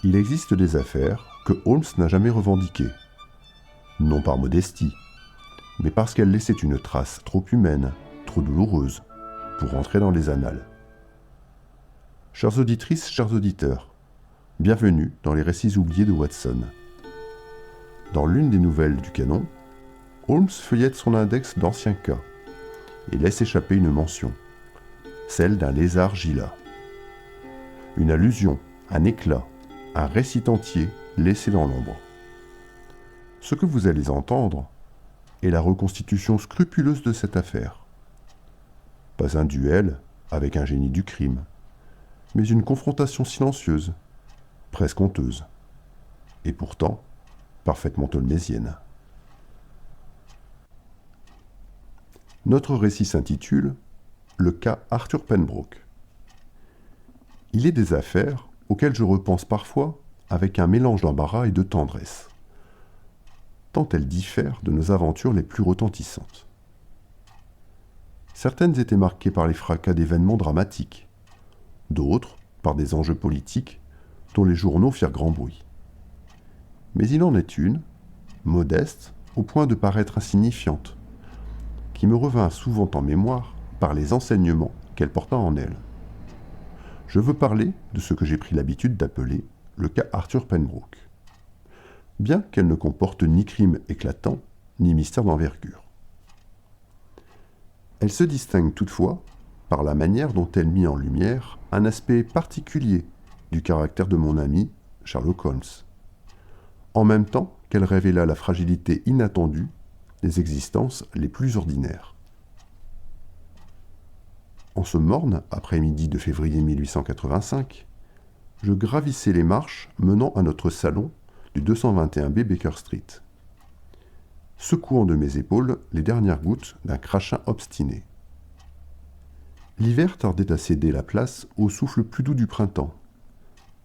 Il existe des affaires que Holmes n'a jamais revendiquées, non par modestie, mais parce qu'elles laissaient une trace trop humaine, trop douloureuse, pour entrer dans les annales. Chères auditrices, chers auditeurs, bienvenue dans les récits oubliés de Watson. Dans l'une des nouvelles du canon, Holmes feuillette son index d'anciens cas et laisse échapper une mention, celle d'un lézard Gila. Une allusion, un éclat, un récit entier laissé dans l'ombre. Ce que vous allez entendre est la reconstitution scrupuleuse de cette affaire. Pas un duel avec un génie du crime, mais une confrontation silencieuse, presque honteuse, et pourtant parfaitement holmésienne. Notre récit s'intitule « Le cas Arthur Penbrook ». Il est des affaires auxquelles je repense parfois avec un mélange d'embarras et de tendresse, tant elles diffèrent de nos aventures les plus retentissantes. Certaines étaient marquées par les fracas d'événements dramatiques, d'autres par des enjeux politiques dont les journaux firent grand bruit. Mais il en est une, modeste au point de paraître insignifiante, qui me revint souvent en mémoire par les enseignements qu'elle porta en elle. Je veux parler de ce que j'ai pris l'habitude d'appeler le cas Arthur Penbrook, bien qu'elle ne comporte ni crime éclatant, ni mystère d'envergure. Elle se distingue toutefois par la manière dont elle mit en lumière un aspect particulier du caractère de mon ami Sherlock Holmes, en même temps qu'elle révéla la fragilité inattendue des existences les plus ordinaires. En ce morne après-midi de février 1885, je gravissais les marches menant à notre salon du 221B Baker Street, secouant de mes épaules les dernières gouttes d'un crachin obstiné. L'hiver tardait à céder la place au souffle plus doux du printemps,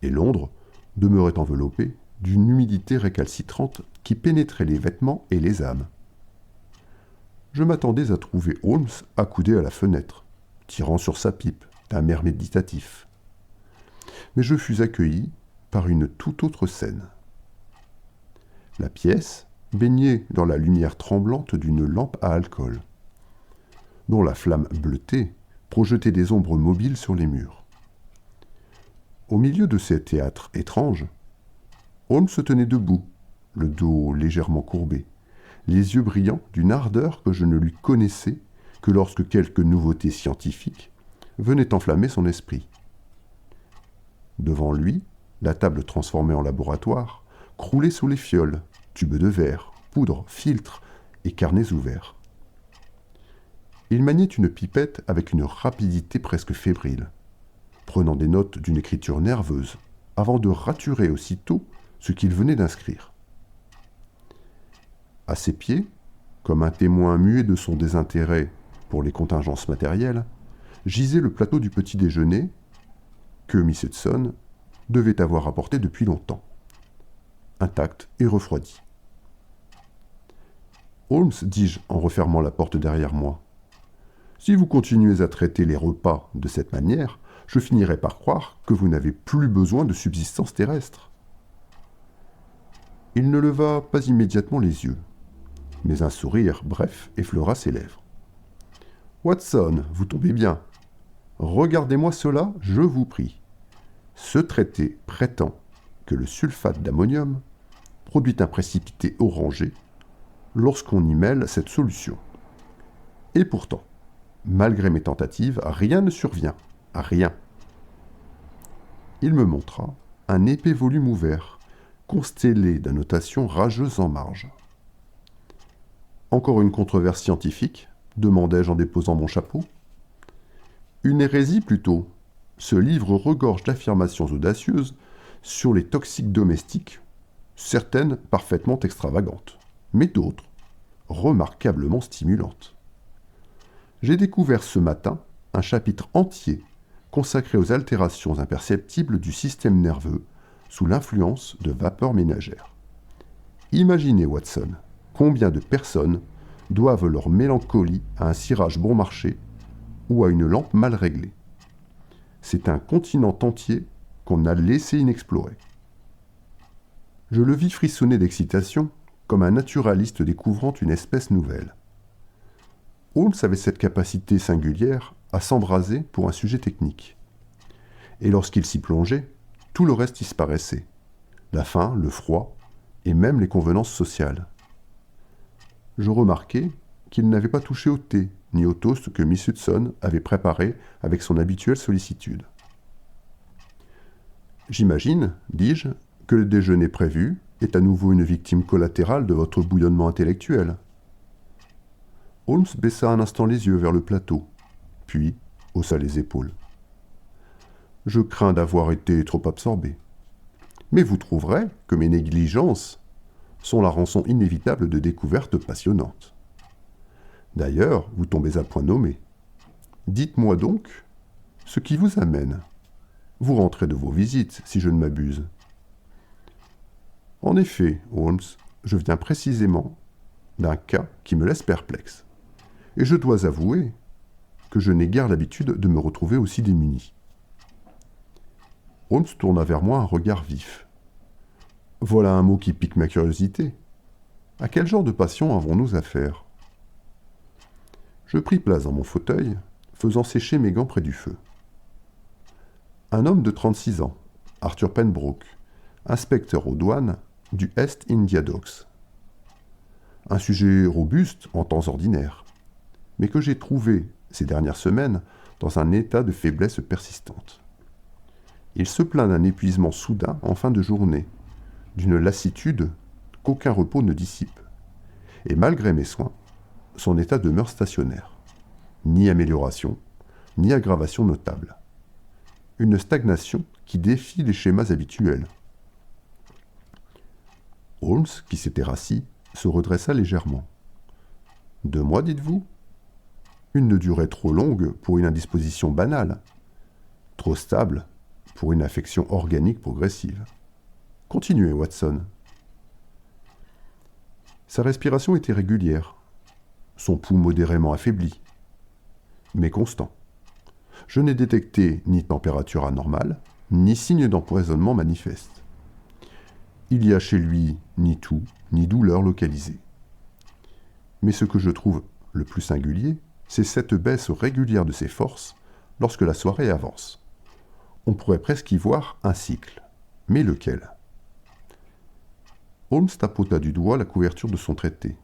et Londres demeurait enveloppée d'une humidité récalcitrante qui pénétrait les vêtements et les âmes. Je m'attendais à trouver Holmes accoudé à la fenêtre, tirant sur sa pipe d'un air méditatif. Mais je fus accueilli par une toute autre scène. La pièce baignait dans la lumière tremblante d'une lampe à alcool, dont la flamme bleutée projetait des ombres mobiles sur les murs. Au milieu de ces théâtres étranges, Holmes se tenait debout, le dos légèrement courbé, les yeux brillants d'une ardeur que je ne lui connaissais que lorsque quelques nouveautés scientifiques venaient enflammer son esprit. Devant lui, la table transformée en laboratoire croulait sous les fioles, tubes de verre, poudre, filtres et carnets ouverts. Il maniait une pipette avec une rapidité presque fébrile, prenant des notes d'une écriture nerveuse avant de raturer aussitôt ce qu'il venait d'inscrire. À ses pieds, comme un témoin muet de son désintérêt pour les contingences matérielles, gisait le plateau du petit déjeuner que Miss Hudson devait avoir apporté depuis longtemps, intact et refroidi. « Holmes, dis-je en refermant la porte derrière moi, si vous continuez à traiter les repas de cette manière, je finirai par croire que vous n'avez plus besoin de subsistance terrestre. » Il ne leva pas immédiatement les yeux, mais un sourire bref effleura ses lèvres. « Watson, vous tombez bien. Regardez-moi cela, je vous prie. Ce traité prétend que le sulfate d'ammonium produit un précipité orangé lorsqu'on y mêle cette solution. Et pourtant, malgré mes tentatives, rien ne survient. Rien. » Il me montra un épais volume ouvert, constellé d'annotations rageuses en marge. « Encore une controverse scientifique ?» demandai-je en déposant mon chapeau. « Une hérésie plutôt. Ce livre regorge d'affirmations audacieuses sur les toxiques domestiques, certaines parfaitement extravagantes, mais d'autres remarquablement stimulantes. J'ai découvert ce matin un chapitre entier consacré aux altérations imperceptibles du système nerveux sous l'influence de vapeurs ménagères. Imaginez, Watson, combien de personnes doivent leur mélancolie à un cirage bon marché ou à une lampe mal réglée. C'est un continent entier qu'on a laissé inexploré. Je le vis frissonner d'excitation, comme un naturaliste découvrant une espèce nouvelle. Holmes avait cette capacité singulière à s'embraser pour un sujet technique. Et lorsqu'il s'y plongeait, tout le reste disparaissait. La faim, le froid, et même les convenances sociales. Je remarquai qu'il n'avait pas touché au thé, ni au toast que Miss Hudson avait préparé avec son habituelle sollicitude. J'imagine, dis-je, que le déjeuner prévu est à nouveau une victime collatérale de votre bouillonnement intellectuel. Holmes baissa un instant les yeux vers le plateau, puis haussa les épaules. Je crains d'avoir été trop absorbé. Mais vous trouverez que mes négligences sont la rançon inévitable de découvertes passionnantes. D'ailleurs, vous tombez à point nommé. Dites-moi donc ce qui vous amène. Vous rentrez de vos visites, si je ne m'abuse. En effet, Holmes, je viens précisément d'un cas qui me laisse perplexe. Et je dois avouer que je n'ai guère l'habitude de me retrouver aussi démuni. Holmes tourna vers moi un regard vif. Voilà un mot qui pique ma curiosité. À quel genre de passion avons-nous affaire? Je pris place dans mon fauteuil, faisant sécher mes gants près du feu. Un homme de 36 ans, Arthur Penbrook, inspecteur aux douanes du East India Docks. Un sujet robuste en temps ordinaire, mais que j'ai trouvé ces dernières semaines dans un état de faiblesse persistante. Il se plaint d'un épuisement soudain en fin de journée, d'une lassitude qu'aucun repos ne dissipe. Et malgré mes soins, son état demeure stationnaire. Ni amélioration, ni aggravation notable. Une stagnation qui défie les schémas habituels. Holmes, qui s'était rassis, se redressa légèrement. 2 mois, dites-vous? Une durée trop longue pour une indisposition banale, trop stable pour une affection organique progressive. Continuez, Watson. Sa respiration était régulière, son pouls modérément affaibli, mais constant. Je n'ai détecté ni température anormale, ni signe d'empoisonnement manifeste. Il y a chez lui ni toux, ni douleur localisée. Mais ce que je trouve le plus singulier, c'est cette baisse régulière de ses forces lorsque la soirée avance. On pourrait presque y voir un cycle. Mais lequel? Holmes tapota du doigt la couverture de son traité.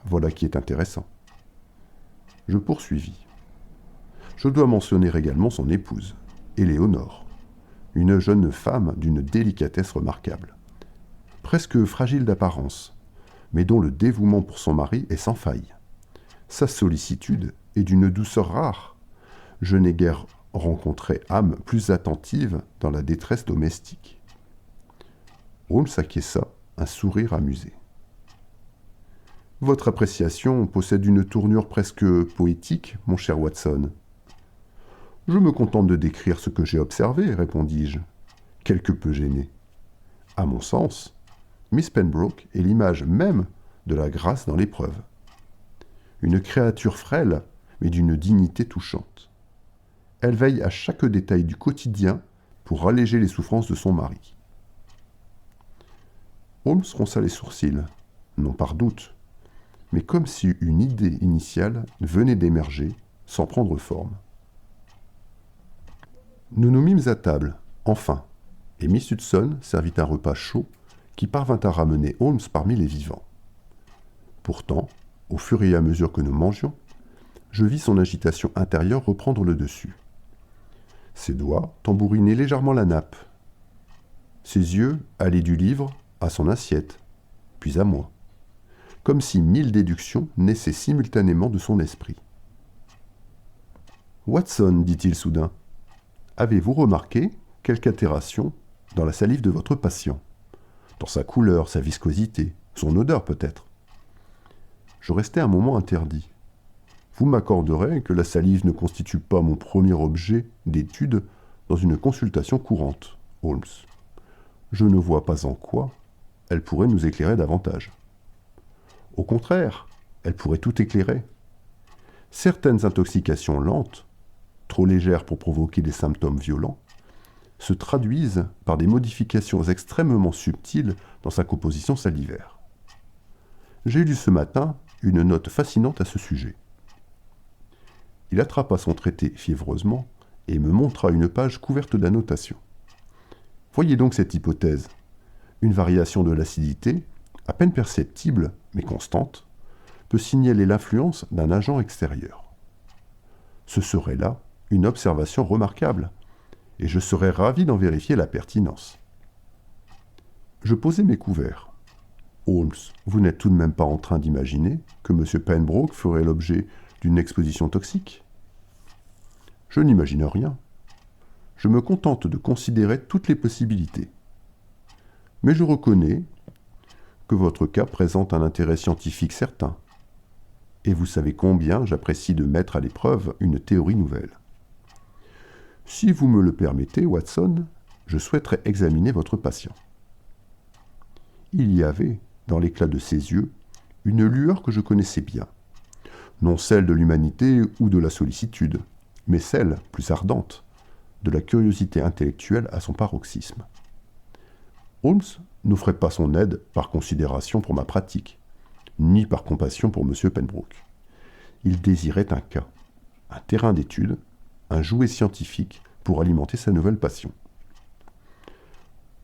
Voilà qui est intéressant. Je poursuivis. Je dois mentionner également son épouse, Éléonore, une jeune femme d'une délicatesse remarquable, presque fragile d'apparence, mais dont le dévouement pour son mari est sans faille. Sa sollicitude est d'une douceur rare. Je n'ai guère rencontré âme plus attentive dans la détresse domestique. Holmes acquiesça, un sourire amusé. Votre appréciation possède une tournure presque poétique, mon cher Watson. Je me contente de décrire ce que j'ai observé, répondis-je, quelque peu gêné. À mon sens, Miss Penbrook est l'image même de la grâce dans l'épreuve. Une créature frêle, mais d'une dignité touchante. Elle veille à chaque détail du quotidien pour alléger les souffrances de son mari. Holmes fronça les sourcils, non par doute, mais comme si une idée initiale venait d'émerger sans prendre forme. Nous nous mîmes à table, enfin, et Miss Hudson servit un repas chaud qui parvint à ramener Holmes parmi les vivants. Pourtant, au fur et à mesure que nous mangions, je vis son agitation intérieure reprendre le dessus. Ses doigts tambourinaient légèrement la nappe. Ses yeux allaient du livre à son assiette, puis à moi, comme si 1000 déductions naissaient simultanément de son esprit. « Watson, dit-il soudain, avez-vous remarqué quelque altération dans la salive de votre patient? Dans sa couleur, sa viscosité, son odeur peut-être ?» Je restai un moment interdit. Vous m'accorderez que la salive ne constitue pas mon premier objet d'étude dans une consultation courante, Holmes. Je ne vois pas en quoi elle pourrait nous éclairer davantage. Au contraire, elle pourrait tout éclairer. Certaines intoxications lentes, trop légères pour provoquer des symptômes violents, se traduisent par des modifications extrêmement subtiles dans sa composition salivaire. J'ai lu ce matin une note fascinante à ce sujet. Il attrapa son traité fiévreusement et me montra une page couverte d'annotations. Voyez donc cette hypothèse. Une variation de l'acidité, à peine perceptible, mais constante, peut signaler l'influence d'un agent extérieur. Ce serait là une observation remarquable, et je serais ravi d'en vérifier la pertinence. Je posai mes couverts. Holmes, vous n'êtes tout de même pas en train d'imaginer que M. Pembroke ferait l'objet d'une exposition toxique? Je n'imagine rien. Je me contente de considérer toutes les possibilités. Mais je reconnais que votre cas présente un intérêt scientifique certain. Et vous savez combien j'apprécie de mettre à l'épreuve une théorie nouvelle. Si vous me le permettez, Watson, je souhaiterais examiner votre patient. Il y avait, dans l'éclat de ses yeux, une lueur que je connaissais bien. Non celle de l'humanité ou de la sollicitude, mais celle, plus ardente, de la curiosité intellectuelle à son paroxysme. Holmes n'offrait pas son aide par considération pour ma pratique, ni par compassion pour M. Pembroke. Il désirait un cas, un terrain d'étude, un jouet scientifique pour alimenter sa nouvelle passion.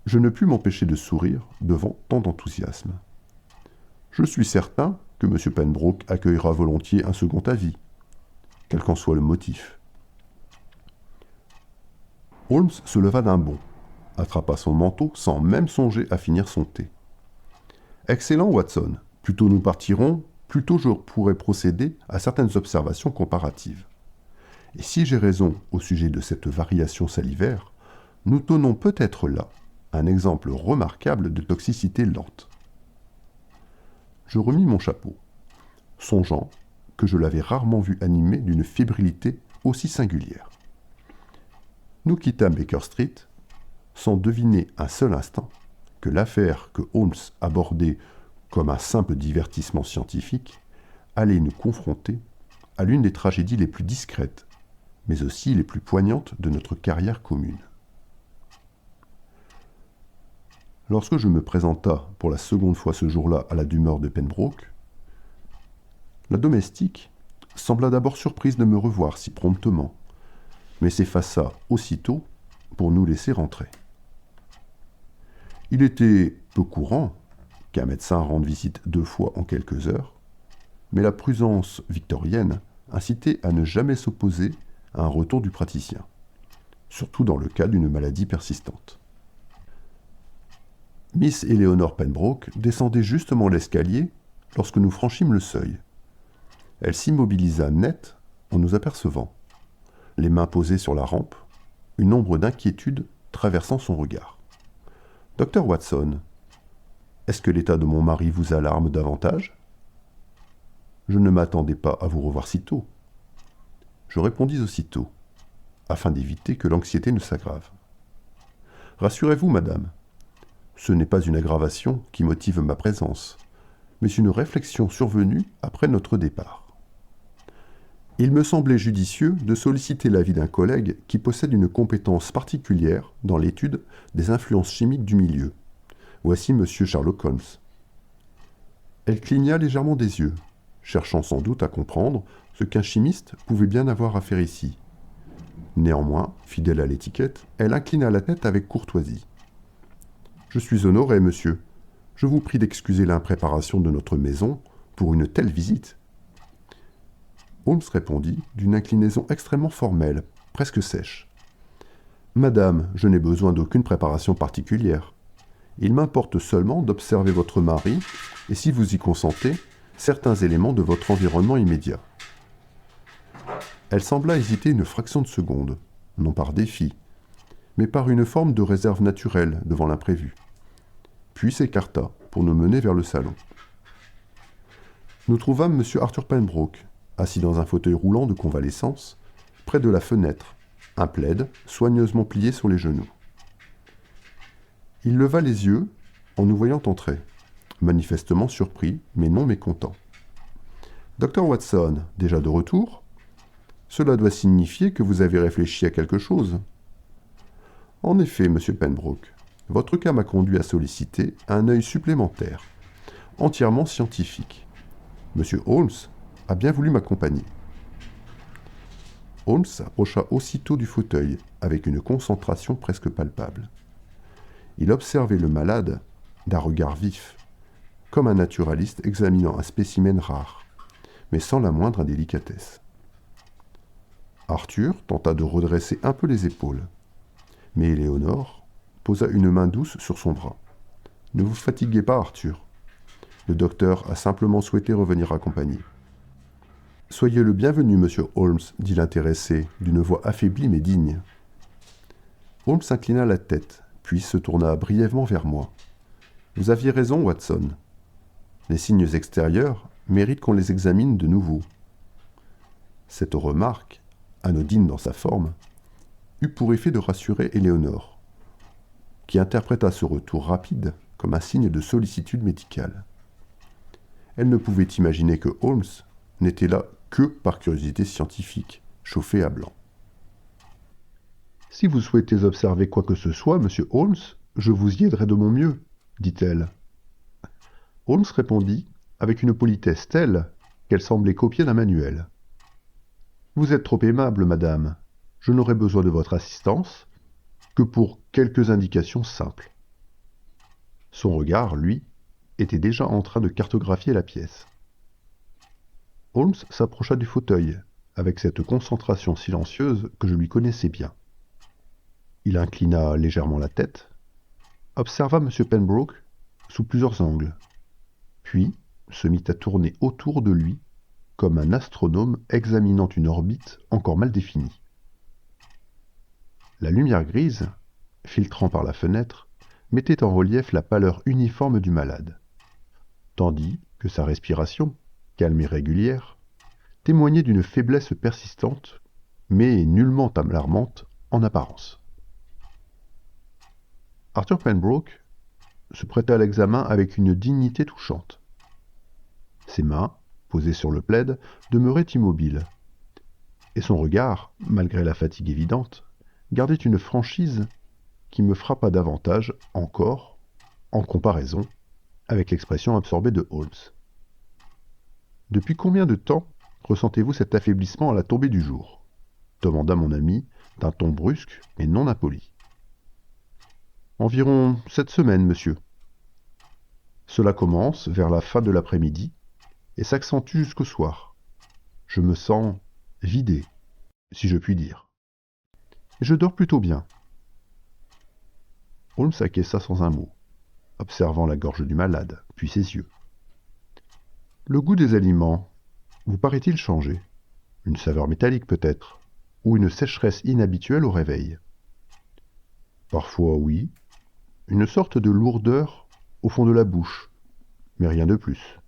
Je ne pus m'empêcher de sourire devant tant d'enthousiasme. Je suis certain que M. Pembroke accueillera volontiers un second avis, quel qu'en soit le motif. Holmes se leva d'un bond, attrapa son manteau sans même songer à finir son thé. « Excellent, Watson. Plus tôt nous partirons, plus tôt je pourrai procéder à certaines observations comparatives. Et si j'ai raison au sujet de cette variation salivaire, nous tenons peut-être là un exemple remarquable de toxicité lente. » Je remis mon chapeau, songeant que je l'avais rarement vu animé d'une fébrilité aussi singulière. Nous quittâmes Baker Street, sans deviner un seul instant que l'affaire que Holmes abordait comme un simple divertissement scientifique allait nous confronter à l'une des tragédies les plus discrètes, mais aussi les plus poignantes de notre carrière commune. Lorsque je me présenta pour la seconde fois ce jour-là à la demeure de Pembroke, la domestique sembla d'abord surprise de me revoir si promptement, mais s'effaça aussitôt pour nous laisser rentrer. Il était peu courant qu'un médecin rende visite 2 fois en quelques heures, mais la prudence victorienne incitait à ne jamais s'opposer à un retour du praticien, surtout dans le cas d'une maladie persistante. Miss Eleanor Pembroke descendait justement l'escalier lorsque nous franchîmes le seuil. Elle s'immobilisa net en nous apercevant, les mains posées sur la rampe, une ombre d'inquiétude traversant son regard. « Docteur Watson, est-ce que l'état de mon mari vous alarme davantage ? Je ne m'attendais pas à vous revoir si tôt. » Je répondis aussitôt, afin d'éviter que l'anxiété ne s'aggrave. « Rassurez-vous, madame, ce n'est pas une aggravation qui motive ma présence, mais une réflexion survenue après notre départ. Il me semblait judicieux de solliciter l'avis d'un collègue qui possède une compétence particulière dans l'étude des influences chimiques du milieu. Voici M. Sherlock Holmes. » Elle cligna légèrement des yeux, cherchant sans doute à comprendre ce qu'un chimiste pouvait bien avoir à faire ici. Néanmoins, fidèle à l'étiquette, elle inclina la tête avec courtoisie. « Je suis honoré, monsieur. Je vous prie d'excuser l'impréparation de notre maison pour une telle visite. » Holmes répondit d'une inclinaison extrêmement formelle, presque sèche. « Madame, je n'ai besoin d'aucune préparation particulière. Il m'importe seulement d'observer votre mari et, si vous y consentez, certains éléments de votre environnement immédiat. » Elle sembla hésiter une fraction de seconde, non par défi, mais par une forme de réserve naturelle devant l'imprévu, puis s'écarta pour nous mener vers le salon. Nous trouvâmes M. Arthur Pembroke, assis dans un fauteuil roulant de convalescence, près de la fenêtre, un plaid soigneusement plié sur les genoux. Il leva les yeux en nous voyant entrer, manifestement surpris, mais non mécontent. « Docteur Watson, déjà de retour ? Cela doit signifier que vous avez réfléchi à quelque chose. » En effet, monsieur Pembroke, votre cas m'a conduit à solliciter un œil supplémentaire, entièrement scientifique. Monsieur Holmes a bien voulu m'accompagner. Holmes s'approcha aussitôt du fauteuil, avec une concentration presque palpable. Il observait le malade d'un regard vif, comme un naturaliste examinant un spécimen rare, mais sans la moindre indélicatesse. Arthur tenta de redresser un peu les épaules, mais Éléonore posa une main douce sur son bras. « Ne vous fatiguez pas, Arthur. Le docteur a simplement souhaité revenir accompagner. »« Soyez le bienvenu, monsieur Holmes, dit l'intéressé, d'une voix affaiblie mais digne. Holmes inclina la tête, puis se tourna brièvement vers moi. « Vous aviez raison, Watson. Les signes extérieurs méritent qu'on les examine de nouveau. » Cette remarque, anodine dans sa forme, eut pour effet de rassurer Éléonore, qui interpréta ce retour rapide comme un signe de sollicitude médicale. Elle ne pouvait imaginer que Holmes n'était là que par curiosité scientifique, chauffée à blanc. « Si vous souhaitez observer quoi que ce soit, monsieur Holmes, je vous y aiderai de mon mieux, dit-elle. Holmes répondit avec une politesse telle qu'elle semblait copiée d'un manuel. « Vous êtes trop aimable, madame. Je n'aurai besoin de votre assistance que pour quelques indications simples. » Son regard, lui, était déjà en train de cartographier la pièce. Holmes s'approcha du fauteuil, avec cette concentration silencieuse que je lui connaissais bien. Il inclina légèrement la tête, observa M. Pembroke sous plusieurs angles, puis se mit à tourner autour de lui comme un astronome examinant une orbite encore mal définie. La lumière grise, filtrant par la fenêtre, mettait en relief la pâleur uniforme du malade, tandis que sa respiration, calme et régulière, témoignait d'une faiblesse persistante, mais nullement alarmante en apparence. Arthur Pembroke se prêta à l'examen avec une dignité touchante. Ses mains, posées sur le plaid, demeuraient immobiles, et son regard, malgré la fatigue évidente, gardait une franchise qui me frappa davantage encore, en comparaison, avec l'expression absorbée de Holmes. « Depuis combien de temps ressentez-vous cet affaiblissement à la tombée du jour ?» demanda mon ami d'un ton brusque et non impoli. « Environ 7 semaines, monsieur. Cela commence vers la fin de l'après-midi et s'accentue jusqu'au soir. Je me sens vidé, si je puis dire. Et je dors plutôt bien. » Holmes acquiesça sans un mot, observant la gorge du malade, puis ses yeux. « Le goût des aliments vous paraît-il changer? Une saveur métallique peut-être, ou une sécheresse inhabituelle au réveil? » Parfois oui, une sorte de lourdeur au fond de la bouche, mais rien de plus.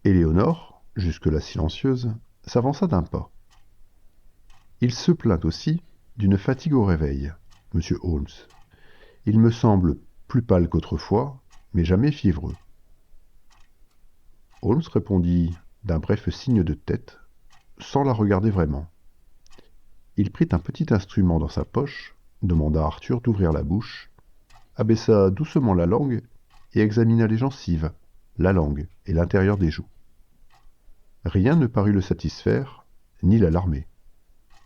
Éléonore, jusque-là silencieuse, s'avança d'un pas. Il se plaint aussi d'une fatigue au réveil, monsieur Holmes. Il me semble plus pâle qu'autrefois, mais jamais fiévreux. Holmes répondit d'un bref signe de tête, sans la regarder vraiment. Il prit un petit instrument dans sa poche, demanda à Arthur d'ouvrir la bouche, abaissa doucement la langue et examina les gencives, la langue et l'intérieur des joues. Rien ne parut le satisfaire, ni l'alarmer.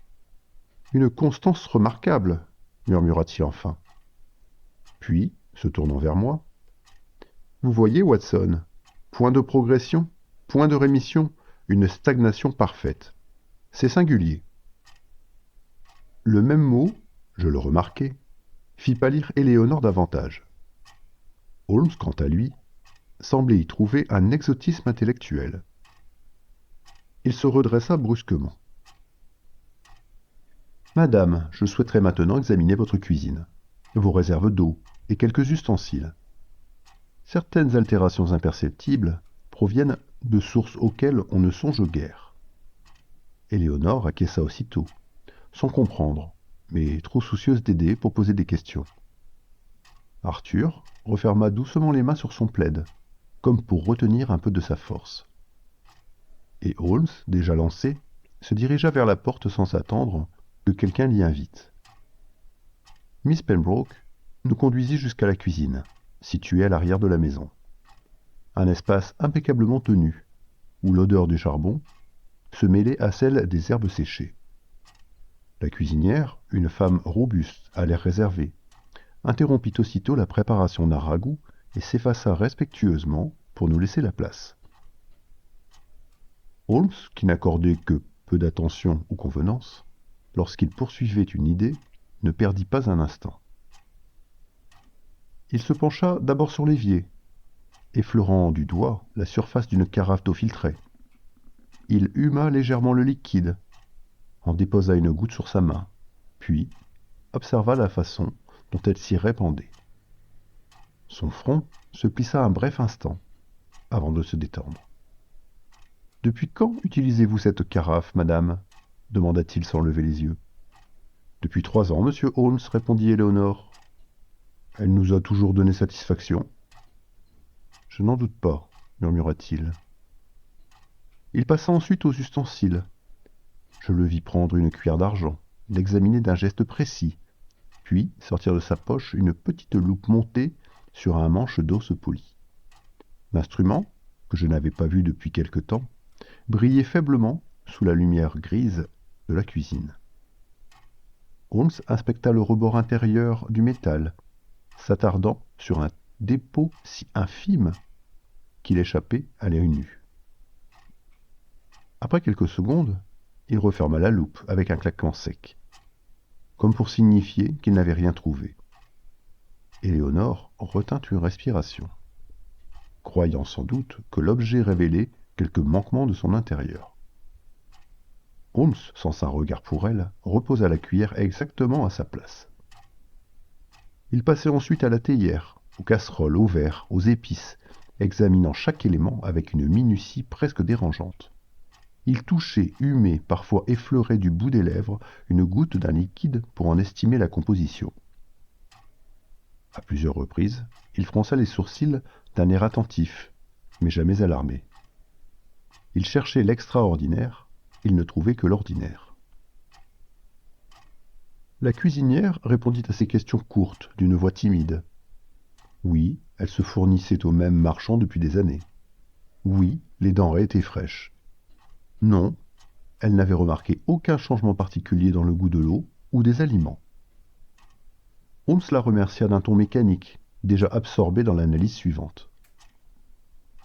« Une constance remarquable, » murmura-t-il enfin. Puis, se tournant vers moi, « Vous voyez, Watson, point de progression, point de rémission, une stagnation parfaite. C'est singulier. » Le même mot, je le remarquai, fit pâlir Éléonore davantage. Holmes, quant à lui, semblait y trouver un exotisme intellectuel. Il se redressa brusquement. « Madame, je souhaiterais maintenant examiner votre cuisine, vos réserves d'eau et quelques ustensiles. Certaines altérations imperceptibles proviennent de sources auxquelles on ne songe guère. » Éléonore acquiesça aussitôt, sans comprendre, mais trop soucieuse d'aider pour poser des questions. Arthur referma doucement les mains sur son plaid, comme pour retenir un peu de sa force. Et Holmes, déjà lancé, se dirigea vers la porte sans s'attendre que quelqu'un l'y invite. Miss Pembroke nous conduisit jusqu'à la cuisine, située à l'arrière de la maison. Un espace impeccablement tenu, où l'odeur du charbon se mêlait à celle des herbes séchées. La cuisinière, une femme robuste, à l'air réservé, interrompit aussitôt la préparation d'un ragoût et s'effaça respectueusement pour nous laisser la place. Holmes, qui n'accordait que peu d'attention aux convenances, lorsqu'il poursuivait une idée, ne perdit pas un instant. Il se pencha d'abord sur l'évier, effleurant du doigt la surface d'une carafe d'eau filtrée. Il huma légèrement le liquide, en déposa une goutte sur sa main, puis observa la façon dont elle s'y répandait. Son front se plissa un bref instant, avant de se détendre. « Depuis quand utilisez-vous cette carafe, madame ?» demanda-t-il sans lever les yeux. « Depuis 3 ans, monsieur Holmes, répondit Éléonore. Elle nous a toujours donné satisfaction. Je n'en doute pas, murmura-t-il. Il passa ensuite aux ustensiles. Je le vis prendre une cuillère d'argent, l'examiner d'un geste précis, puis sortir de sa poche une petite loupe montée sur un manche d'os poli. L'instrument, que je n'avais pas vu depuis quelque temps, brillait faiblement sous la lumière grise de la cuisine. Holmes inspecta le rebord intérieur du métal, s'attardant sur un dépôt si infime qu'il échappait à l'œil nu. Après quelques secondes, il referma la loupe avec un claquement sec, comme pour signifier qu'il n'avait rien trouvé. Éléonore retint une respiration, croyant sans doute que l'objet révélait quelque manquement de son intérieur. Holmes, sans un regard pour elle, reposa la cuillère exactement à sa place. Il passait ensuite à la théière, aux casseroles, aux verres, aux épices, examinant chaque élément avec une minutie presque dérangeante. Il touchait, humait, parfois effleurait du bout des lèvres une goutte d'un liquide pour en estimer la composition. À plusieurs reprises, il fronça les sourcils d'un air attentif, mais jamais alarmé. Il cherchait l'extraordinaire, il ne trouvait que l'ordinaire. La cuisinière répondit à ces questions courtes, d'une voix timide. Oui, elle se fournissait au même marchand depuis des années. Oui, les denrées étaient fraîches. Non, elle n'avait remarqué aucun changement particulier dans le goût de l'eau ou des aliments. Holmes la remercia d'un ton mécanique, déjà absorbé dans l'analyse suivante.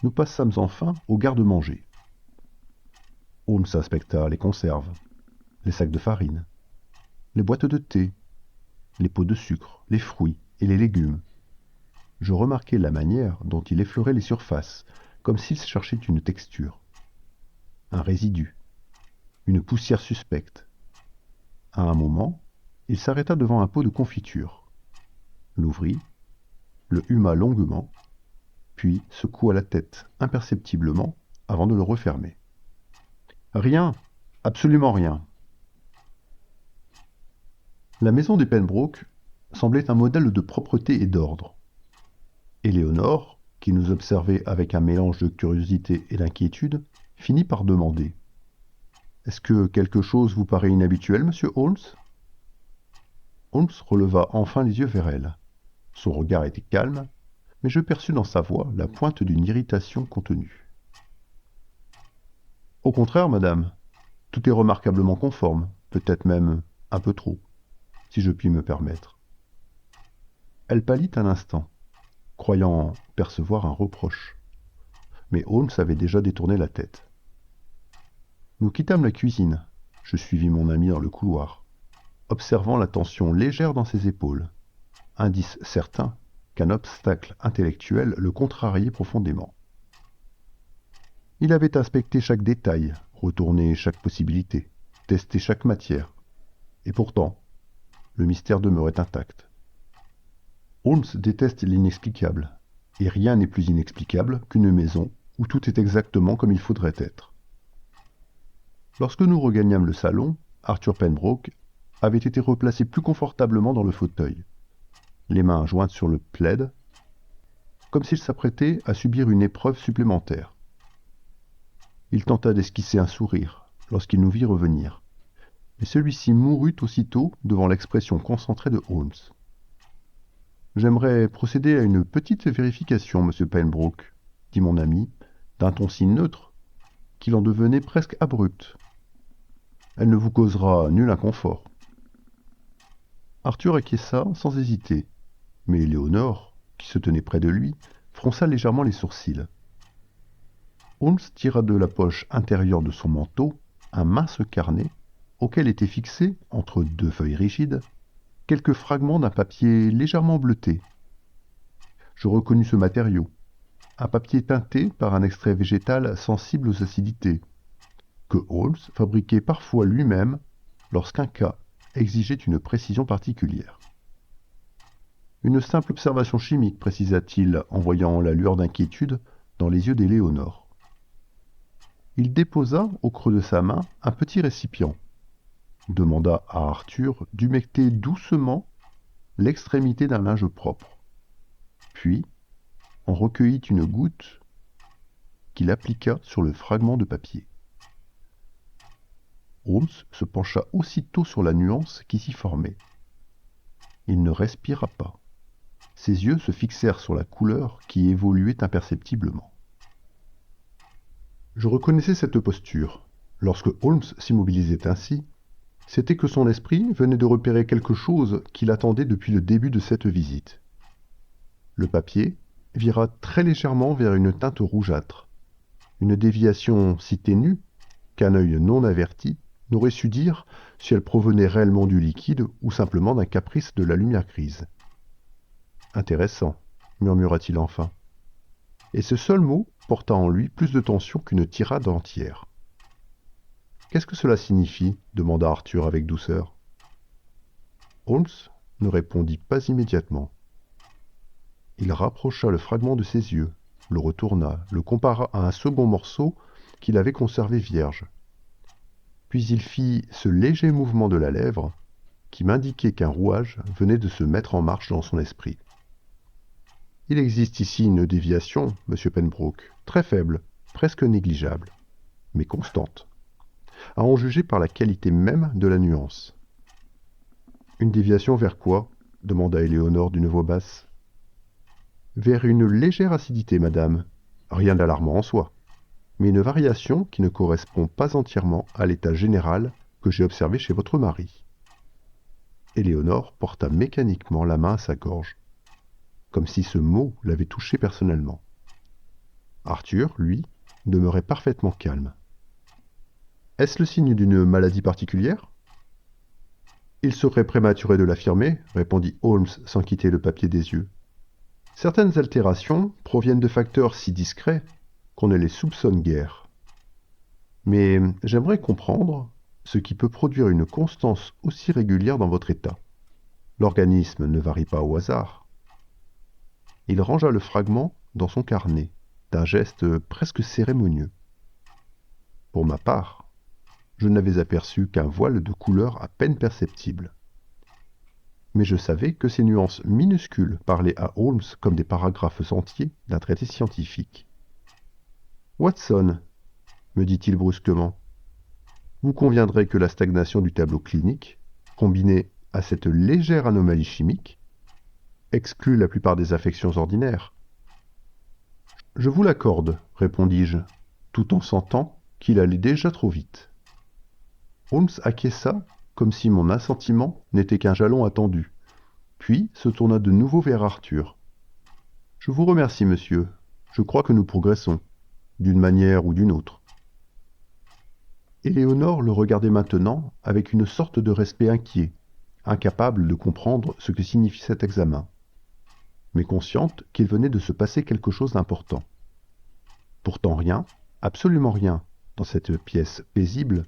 Nous passâmes enfin au garde-manger. Holmes inspecta les conserves, les sacs de farine, les boîtes de thé, les pots de sucre, les fruits et les légumes. Je remarquai la manière dont il effleurait les surfaces, comme s'il cherchait une texture. Un résidu, une poussière suspecte. À un moment, il s'arrêta devant un pot de confiture, l'ouvrit, le huma longuement, puis secoua la tête imperceptiblement avant de le refermer. Rien, absolument rien. La maison des Pembroke semblait un modèle de propreté et d'ordre. Éléonore, qui nous observait avec un mélange de curiosité et d'inquiétude, finit par demander « Est-ce que quelque chose vous paraît inhabituel, monsieur Holmes ?» Holmes releva enfin les yeux vers elle. Son regard était calme, mais je perçus dans sa voix la pointe d'une irritation contenue. « Au contraire, madame, tout est remarquablement conforme, peut-être même un peu trop, si je puis me permettre. » Elle pâlit un instant, croyant percevoir un reproche. Mais Holmes avait déjà détourné la tête. Nous quittâmes la cuisine. Je suivis mon ami dans le couloir, observant la tension légère dans ses épaules, indice certain qu'un obstacle intellectuel le contrariait profondément. Il avait inspecté chaque détail, retourné chaque possibilité, testé chaque matière. Et pourtant, le mystère demeurait intact. Holmes déteste l'inexplicable, et rien n'est plus inexplicable qu'une maison où tout est exactement comme il faudrait être. Lorsque nous regagnâmes le salon, Arthur Pembroke avait été replacé plus confortablement dans le fauteuil, les mains jointes sur le plaid, comme s'il s'apprêtait à subir une épreuve supplémentaire. Il tenta d'esquisser un sourire lorsqu'il nous vit revenir, mais celui-ci mourut aussitôt devant l'expression concentrée de Holmes. J'aimerais procéder à une petite vérification, monsieur Pembroke, dit mon ami, d'un ton si neutre qu'il en devenait presque abrupt. Elle ne vous causera nul inconfort. Arthur acquiesça sans hésiter, mais Éléonore, qui se tenait près de lui, fronça légèrement les sourcils. Holmes tira de la poche intérieure de son manteau un mince carnet auquel étaient fixés, entre deux feuilles rigides, quelques fragments d'un papier légèrement bleuté. Je reconnus ce matériau, un papier teinté par un extrait végétal sensible aux acidités, que Holmes fabriquait parfois lui-même lorsqu'un cas exigeait une précision particulière. Une simple observation chimique, précisa-t-il en voyant la lueur d'inquiétude dans les yeux d'Éléonore. Il déposa au creux de sa main un petit récipient, demanda à Arthur d'humecter doucement l'extrémité d'un linge propre, puis en recueillit une goutte qu'il appliqua sur le fragment de papier. Holmes se pencha aussitôt sur la nuance qui s'y formait. Il ne respira pas. Ses yeux se fixèrent sur la couleur qui évoluait imperceptiblement. Je reconnaissais cette posture. Lorsque Holmes s'immobilisait ainsi, c'était que son esprit venait de repérer quelque chose qu'il attendait depuis le début de cette visite. Le papier vira très légèrement vers une teinte rougeâtre, une déviation si ténue qu'un œil non averti n'aurait su dire si elle provenait réellement du liquide ou simplement d'un caprice de la lumière grise. « Intéressant, murmura-t-il enfin. Et ce seul mot porta en lui plus de tension qu'une tirade entière. « Qu'est-ce que cela signifie » demanda Arthur avec douceur. Holmes ne répondit pas immédiatement. Il rapprocha le fragment de ses yeux, le retourna, le compara à un second morceau qu'il avait conservé vierge. Puis il fit ce léger mouvement de la lèvre qui m'indiquait qu'un rouage venait de se mettre en marche dans son esprit. « Il existe ici une déviation, monsieur Pembroke, très faible, presque négligeable, mais constante, à en juger par la qualité même de la nuance. »« Une déviation vers quoi » demanda Éléonore d'une voix basse. « Vers une légère acidité, madame. Rien d'alarmant en soi, mais une variation qui ne correspond pas entièrement à l'état général que j'ai observé chez votre mari. » Éléonore porta mécaniquement la main à sa gorge, comme si ce mot l'avait touché personnellement. Arthur, lui, demeurait parfaitement calme. « Est-ce le signe d'une maladie particulière ?»« Il serait prématuré de l'affirmer, » répondit Holmes sans quitter le papier des yeux. « Certaines altérations proviennent de facteurs si discrets qu'on ne les soupçonne guère. Mais j'aimerais comprendre ce qui peut produire une constance aussi régulière dans votre état. L'organisme ne varie pas au hasard. » Il rangea le fragment dans son carnet, d'un geste presque cérémonieux. Pour ma part, je n'avais aperçu qu'un voile de couleur à peine perceptible. Mais je savais que ces nuances minuscules parlaient à Holmes comme des paragraphes entiers d'un traité scientifique. « Watson, » me dit-il brusquement, « vous conviendrez que la stagnation du tableau clinique, combinée à cette légère anomalie chimique, exclut la plupart des affections ordinaires. »« Je vous l'accorde, » répondis-je, tout en sentant qu'il allait déjà trop vite. Holmes acquiesça comme si mon assentiment n'était qu'un jalon attendu, puis se tourna de nouveau vers Arthur. « Je vous remercie, monsieur. Je crois que nous progressons, d'une manière ou d'une autre. » Éléonore le regardait maintenant avec une sorte de respect inquiet, incapable de comprendre ce que signifie cet examen, mais consciente qu'il venait de se passer quelque chose d'important. Pourtant rien, absolument rien, dans cette pièce paisible,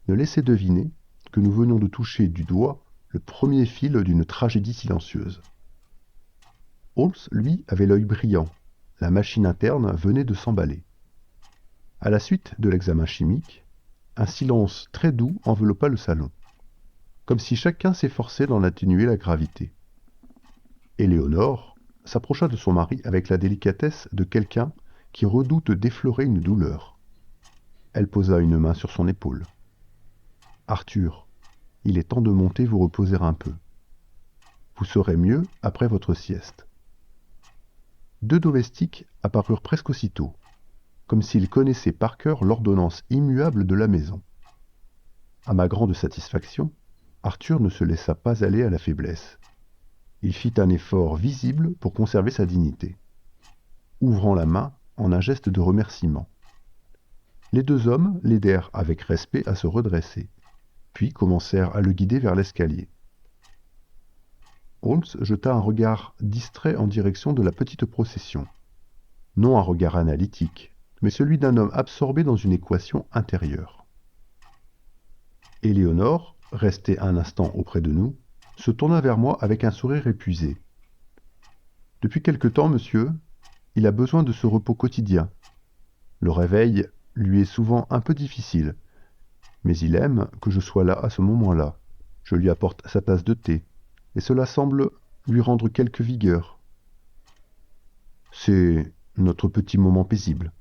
ne laissait deviner que nous venions de toucher du doigt le premier fil d'une tragédie silencieuse. Holmes, lui, avait l'œil brillant. La machine interne venait de s'emballer. À la suite de l'examen chimique, un silence très doux enveloppa le salon, comme si chacun s'efforçait d'en atténuer la gravité. Éléonore s'approcha de son mari avec la délicatesse de quelqu'un qui redoute d'effleurer une douleur. Elle posa une main sur son épaule. « Arthur, il est temps de monter vous reposer un peu. » Vous serez mieux après votre sieste. 2 domestiques apparurent presque aussitôt, comme s'ils connaissaient par cœur l'ordonnance immuable de la maison. À ma grande satisfaction, Arthur ne se laissa pas aller à la faiblesse. Il fit un effort visible pour conserver sa dignité, ouvrant la main en un geste de remerciement. Les 2 hommes l'aidèrent avec respect à se redresser, puis commencèrent à le guider vers l'escalier. Holmes jeta un regard distrait en direction de la petite procession. Non un regard analytique, mais celui d'un homme absorbé dans une équation intérieure. Éléonore, restée un instant auprès de nous, se tourna vers moi avec un sourire épuisé. Depuis quelque temps, monsieur, il a besoin de ce repos quotidien. Le réveil lui est souvent un peu difficile, mais il aime que je sois là à ce moment-là. Je lui apporte sa tasse de thé, et cela semble lui rendre quelque vigueur. C'est notre petit moment paisible.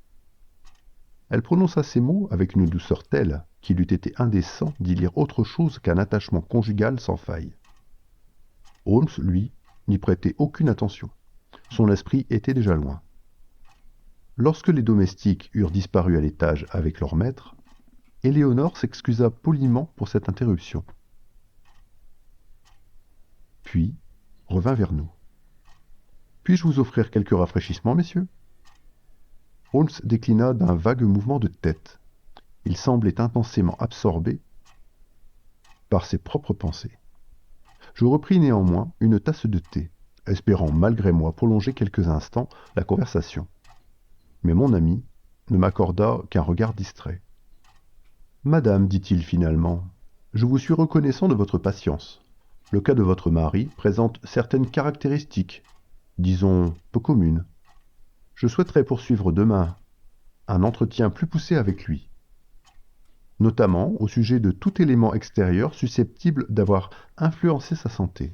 Elle prononça ces mots avec une douceur telle qu'il eût été indécent d'y lire autre chose qu'un attachement conjugal sans faille. Holmes, lui, n'y prêtait aucune attention. Son esprit était déjà loin. Lorsque les domestiques eurent disparu à l'étage avec leur maître, Éléonore s'excusa poliment pour cette interruption. Puis revint vers nous. Puis-je vous offrir quelques rafraîchissements, messieurs? Holmes déclina d'un vague mouvement de tête. Il semblait intensément absorbé par ses propres pensées. Je repris néanmoins une tasse de thé, espérant malgré moi prolonger quelques instants la conversation. Mais mon ami ne m'accorda qu'un regard distrait. Madame, dit-il finalement, je vous suis reconnaissant de votre patience. Le cas de votre mari présente certaines caractéristiques, disons, peu communes. Je souhaiterais poursuivre demain un entretien plus poussé avec lui, notamment au sujet de tout élément extérieur susceptible d'avoir influencé sa santé.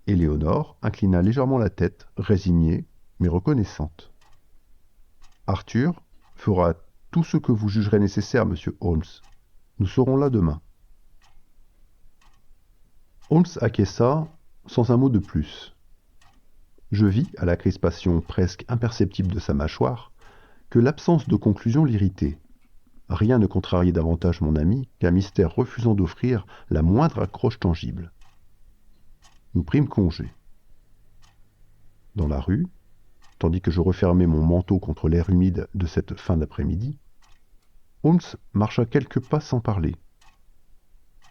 Éléonore inclina légèrement la tête, résignée, mais reconnaissante. Arthur fera tout ce que vous jugerez nécessaire, monsieur Holmes. Nous serons là demain. Holmes acquiesça sans un mot de plus. Je vis, à la crispation presque imperceptible de sa mâchoire, que l'absence de conclusion l'irritait. Rien ne contrariait davantage mon ami qu'un mystère refusant d'offrir la moindre accroche tangible. Nous prîmes congé. Dans la rue, tandis que je refermais mon manteau contre l'air humide de cette fin d'après-midi, Holmes marcha quelques pas sans parler.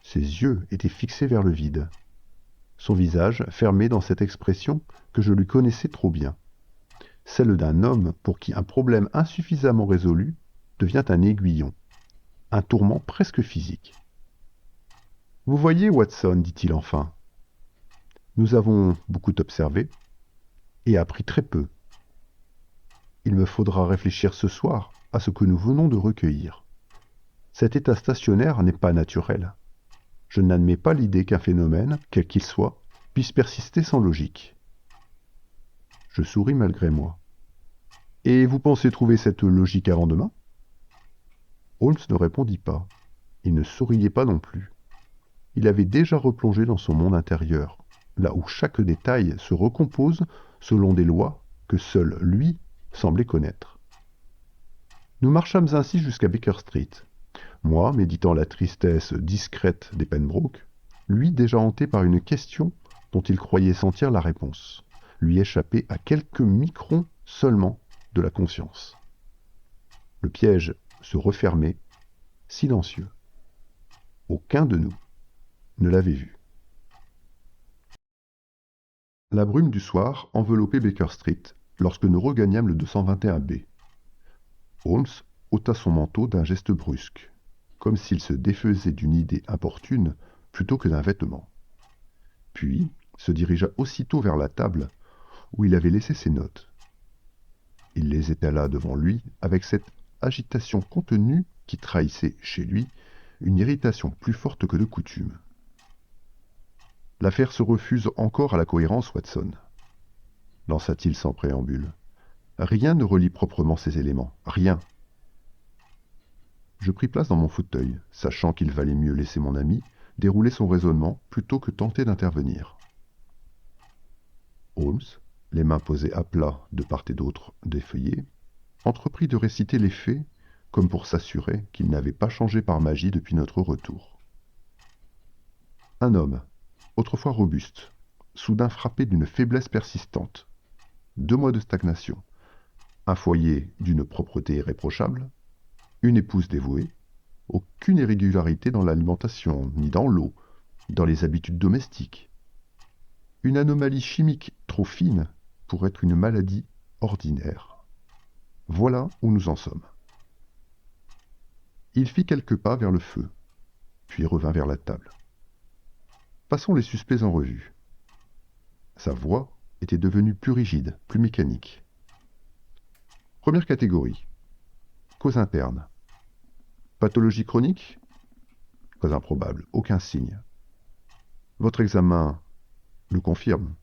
Ses yeux étaient fixés vers le vide, son visage fermé dans cette expression que je lui connaissais trop bien, celle d'un homme pour qui un problème insuffisamment résolu devient un aiguillon, un tourment presque physique. « Vous voyez, Watson, dit-il enfin, nous avons beaucoup observé et appris très peu. Il me faudra réfléchir ce soir à ce que nous venons de recueillir. Cet état stationnaire n'est pas naturel. Je n'admets pas l'idée qu'un phénomène, quel qu'il soit, puisse persister sans logique. » Je souris malgré moi. « Et vous pensez trouver cette logique avant demain ?» Holmes ne répondit pas. Il ne souriait pas non plus. Il avait déjà replongé dans son monde intérieur, là où chaque détail se recompose selon des lois que seul lui semblait connaître. Nous marchâmes ainsi jusqu'à Baker Street, moi méditant la tristesse discrète des Pembroke, lui déjà hanté par une question dont il croyait sentir la réponse, lui échapper à quelques microns seulement de la conscience. Le piège se refermait, silencieux. Aucun de nous ne l'avait vu. La brume du soir enveloppait Baker Street lorsque nous regagnâmes le 221B. Holmes ôta son manteau d'un geste brusque, comme s'il se défaisait d'une idée importune plutôt que d'un vêtement. Puis se dirigea aussitôt vers la table où il avait laissé ses notes. Il les étala devant lui avec cette agitation contenue qui trahissait chez lui une irritation plus forte que de coutume. « L'affaire se refuse encore à la cohérence, Watson, » lança-t-il sans préambule. « Rien ne relie proprement ces éléments, rien. » Je pris place dans mon fauteuil, sachant qu'il valait mieux laisser mon ami dérouler son raisonnement plutôt que tenter d'intervenir. Holmes, les mains posées à plat de part et d'autre des feuillets, entreprit de réciter les faits comme pour s'assurer qu'ils n'avaient pas changé par magie depuis notre retour. Un homme, autrefois robuste, soudain frappé d'une faiblesse persistante, 2 mois de stagnation, un foyer d'une propreté irréprochable, une épouse dévouée, aucune irrégularité dans l'alimentation, ni dans l'eau, dans les habitudes domestiques. Une anomalie chimique trop fine pour être une maladie ordinaire. Voilà où nous en sommes. Il fit quelques pas vers le feu, puis revint vers la table. Passons les suspects en revue. Sa voix était devenue plus rigide, plus mécanique. Première catégorie. Cause interne. Pathologie chronique? Pas improbable, aucun signe. Votre examen le confirme.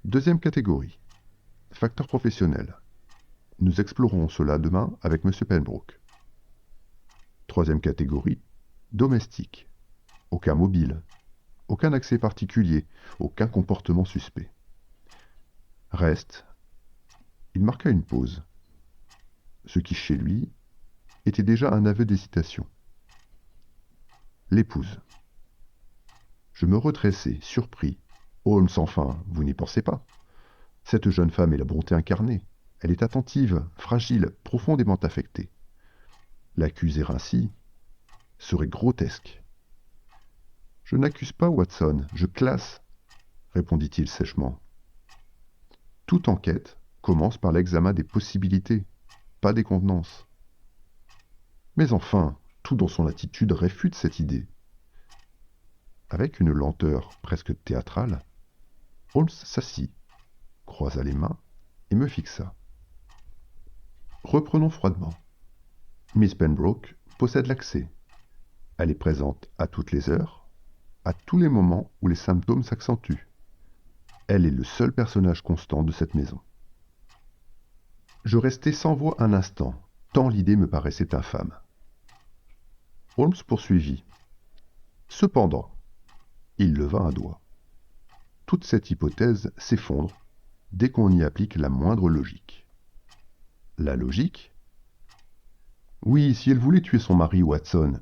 Deuxième catégorie. Facteur professionnel. Nous explorerons cela demain avec M. Pembroke. Troisième catégorie. Domestique. Aucun mobile. Aucun accès particulier. Aucun comportement suspect. Reste. Il marqua une pause. Ce qui, chez lui, était déjà un aveu d'hésitation. L'épouse. Je me redressai, surpris. Holmes, enfin, vous n'y pensez pas. Cette jeune femme est la bonté incarnée. Elle est attentive, fragile, profondément affectée. L'accuser ainsi serait grotesque. Je n'accuse pas, Watson, je classe, répondit-il sèchement. Toute enquête commence par l'examen des possibilités, pas des convenances. Mais enfin, tout dans son attitude réfute cette idée. Avec une lenteur presque théâtrale, Holmes s'assit, croisa les mains et me fixa. Reprenons froidement. Miss Pembroke possède l'accès. Elle est présente à toutes les heures, à tous les moments où les symptômes s'accentuent. Elle est le seul personnage constant de cette maison. Je restai sans voix un instant, tant l'idée me paraissait infâme. Holmes poursuivit. Cependant, il leva un doigt. Toute cette hypothèse s'effondre dès qu'on y applique la moindre logique. La logique? Oui, si elle voulait tuer son mari, Watson,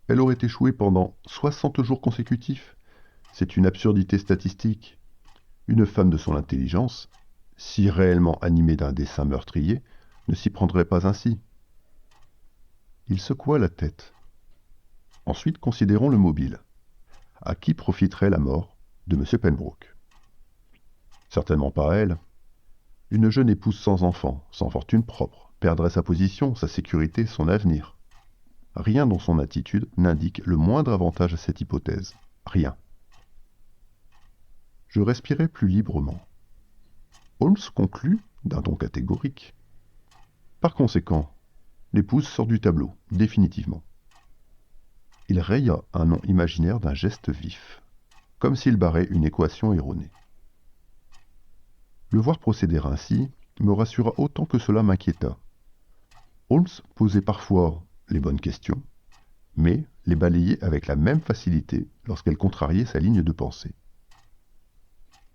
elle aurait échoué pendant 60 jours consécutifs. C'est une absurdité statistique. Une femme de son intelligence, si réellement animée d'un dessein meurtrier, ne s'y prendrait pas ainsi. Il secoua la tête. Ensuite, considérons le mobile. À qui profiterait la mort de M. Pembroke? Certainement pas à elle. Une jeune épouse sans enfant, sans fortune propre, perdrait sa position, sa sécurité, son avenir. Rien dans son attitude n'indique le moindre avantage à cette hypothèse. Rien. Je respirais plus librement. Holmes conclut d'un ton catégorique. Par conséquent, l'épouse sort du tableau, définitivement. Il raya un nom imaginaire d'un geste vif, comme s'il barrait une équation erronée. Le voir procéder ainsi me rassura autant que cela m'inquiéta. Holmes posait parfois les bonnes questions, mais les balayait avec la même facilité lorsqu'elles contrariaient sa ligne de pensée.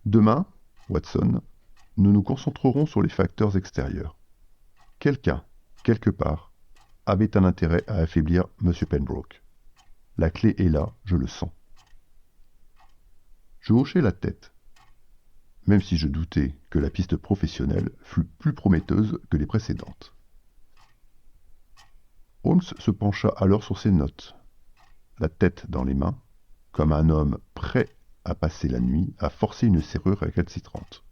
Demain, Watson, nous nous concentrerons sur les facteurs extérieurs. Quelqu'un, quelque part, avait un intérêt à affaiblir M. Pembroke. La clé est là, je le sens. Je hochai la tête, même si je doutais que la piste professionnelle fût plus prometteuse que les précédentes. Holmes se pencha alors sur ses notes, la tête dans les mains, comme un homme prêt à passer la nuit à forcer une serrure récalcitrante.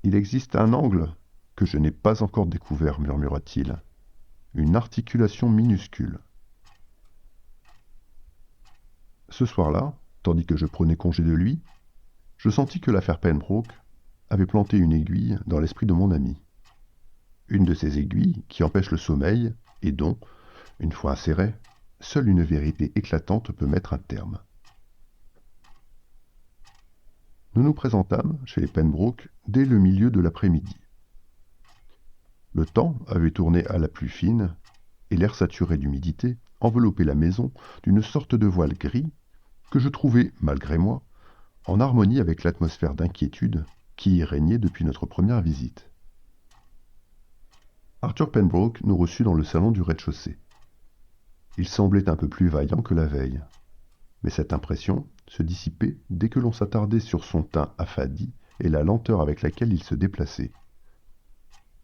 Il existe un angle que je n'ai pas encore découvert, murmura-t-il. Une articulation minuscule. Ce soir-là, tandis que je prenais congé de lui, je sentis que l'affaire Pembroke avait planté une aiguille dans l'esprit de mon ami. Une de ces aiguilles qui empêchent le sommeil et dont, une fois insérée, seule une vérité éclatante peut mettre un terme. Nous nous présentâmes chez les Pembroke dès le milieu de l'après-midi. Le temps avait tourné à la pluie fine, et l'air saturé d'humidité enveloppait la maison d'une sorte de voile gris que je trouvais, malgré moi, en harmonie avec l'atmosphère d'inquiétude qui y régnait depuis notre première visite. Arthur Pembroke nous reçut dans le salon du rez-de-chaussée. Il semblait un peu plus vaillant que la veille, mais cette impression se dissipait dès que l'on s'attardait sur son teint affadi et la lenteur avec laquelle il se déplaçait.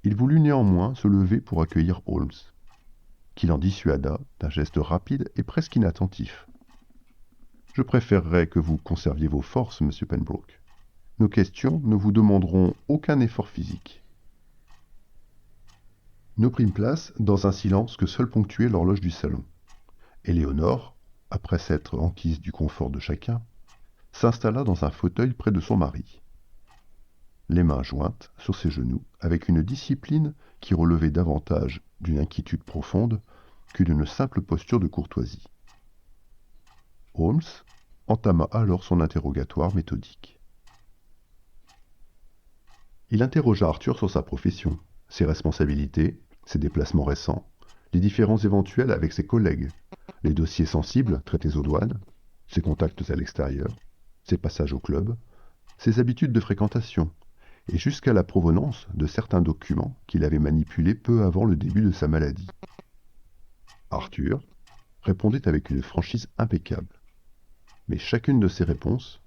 Il voulut néanmoins se lever pour accueillir Holmes, qui l'en dissuada d'un geste rapide et presque inattentif. « Je préférerais que vous conserviez vos forces, monsieur Pembroke. Nos questions ne vous demanderont aucun effort physique. » Nous prîmes place dans un silence que seul ponctuait l'horloge du salon. Éléonore, après s'être enquise du confort de chacun, s'installa dans un fauteuil près de son mari, les mains jointes sur ses genoux, avec une discipline qui relevait davantage d'une inquiétude profonde que d'une simple posture de courtoisie. Holmes entama alors son interrogatoire méthodique. Il interrogea Arthur sur sa profession, ses responsabilités, ses déplacements récents, les différends éventuels avec ses collègues, les dossiers sensibles traités aux douanes, ses contacts à l'extérieur, ses passages au club, ses habitudes de fréquentation, et jusqu'à la provenance de certains documents qu'il avait manipulés peu avant le début de sa maladie. Arthur répondait avec une franchise impeccable, mais chacune de ses réponses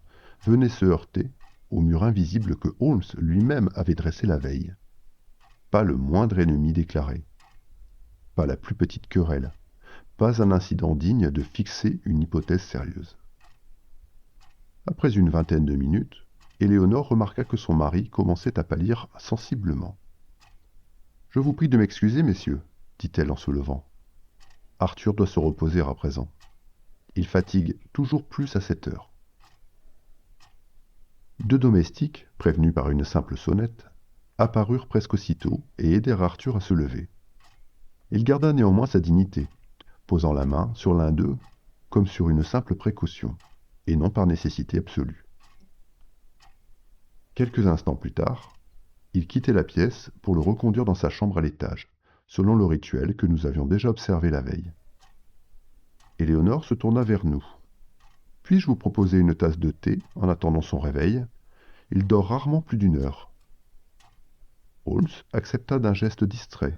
venait se heurter au mur invisible que Holmes lui-même avait dressé la veille. Pas le moindre ennemi déclaré, pas la plus petite querelle, pas un incident digne de fixer une hypothèse sérieuse. Après une vingtaine de minutes, Éléonore remarqua que son mari commençait à pâlir sensiblement. « Je vous prie de m'excuser, messieurs, dit-elle en se levant. Arthur doit se reposer à présent. Il fatigue toujours plus à cette heure. » Deux domestiques, prévenus par une simple sonnette, apparurent presque aussitôt et aidèrent Arthur à se lever. Il garda néanmoins sa dignité, posant la main sur l'un d'eux comme sur une simple précaution, et non par nécessité absolue. Quelques instants plus tard, il quittait la pièce pour le reconduire dans sa chambre à l'étage, selon le rituel que nous avions déjà observé la veille. Éléonore se tourna vers nous. « Puis-je vous proposer une tasse de thé en attendant son réveil? Il dort rarement plus d'une heure. » Holmes accepta d'un geste distrait,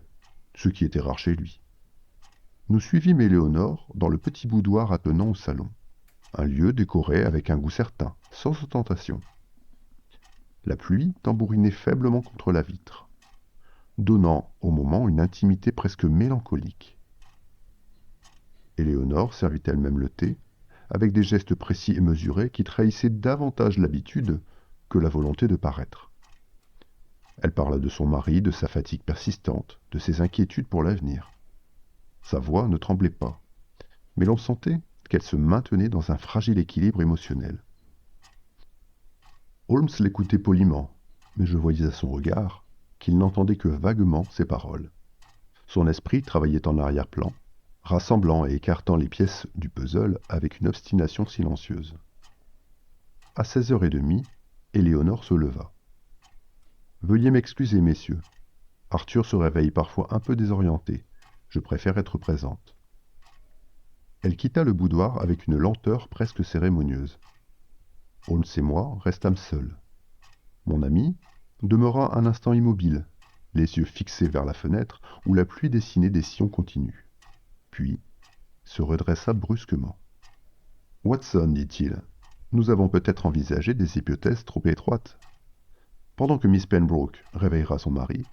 ce qui était rare chez lui. Nous suivîmes Éléonore dans le petit boudoir attenant au salon, un lieu décoré avec un goût certain, sans ostentation. La pluie tambourinait faiblement contre la vitre, donnant au moment une intimité presque mélancolique. Éléonore servit elle-même le thé, avec des gestes précis et mesurés qui trahissaient davantage l'habitude que la volonté de paraître. Elle parla de son mari, de sa fatigue persistante, de ses inquiétudes pour l'avenir. Sa voix ne tremblait pas, mais l'on sentait qu'elle se maintenait dans un fragile équilibre émotionnel. Holmes l'écoutait poliment, mais je voyais à son regard qu'il n'entendait que vaguement ses paroles. Son esprit travaillait en arrière-plan, rassemblant et écartant les pièces du puzzle avec une obstination silencieuse. À 16h30, Éléonore se leva. « Veuillez m'excuser, messieurs. Arthur se réveille parfois un peu désorienté. Je préfère être présente. » Elle quitta le boudoir avec une lenteur presque cérémonieuse. Holmes et moi restâmes seuls. Mon ami demeura un instant immobile, les yeux fixés vers la fenêtre où la pluie dessinait des sillons continus. Puis se redressa brusquement. « Watson, dit-il, nous avons peut-être envisagé des hypothèses trop étroites. Pendant que Miss Pembroke réveillera son mari,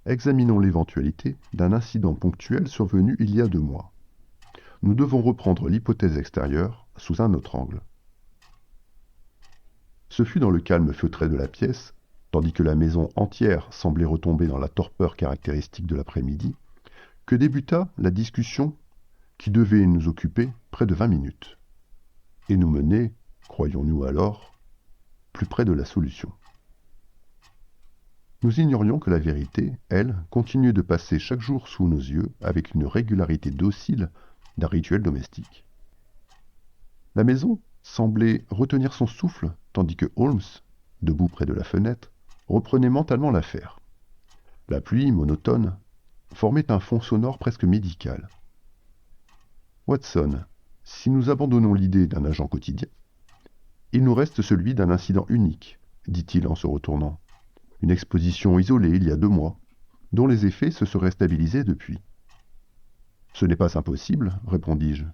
examinons l'éventualité d'un incident ponctuel survenu il y a 2 mois. Nous devons reprendre l'hypothèse extérieure sous un autre angle. » Ce fut dans le calme feutré de la pièce, tandis que la maison entière semblait retomber dans la torpeur caractéristique de l'après-midi, que débuta la discussion qui devait nous occuper près de 20 minutes, et nous mener, croyons-nous alors, plus près de la solution. Nous ignorions que la vérité, elle, continuait de passer chaque jour sous nos yeux avec une régularité docile d'un rituel domestique. La maison semblait retenir son souffle, tandis que Holmes, debout près de la fenêtre, reprenait mentalement l'affaire. La pluie, monotone, formait un fond sonore presque médical. « Watson, si nous abandonnons l'idée d'un agent quotidien, Il nous reste celui d'un incident unique, dit-il en se retournant. Une exposition isolée il y a 2 mois, dont les effets se seraient stabilisés depuis. Ce n'est pas impossible, répondis-je.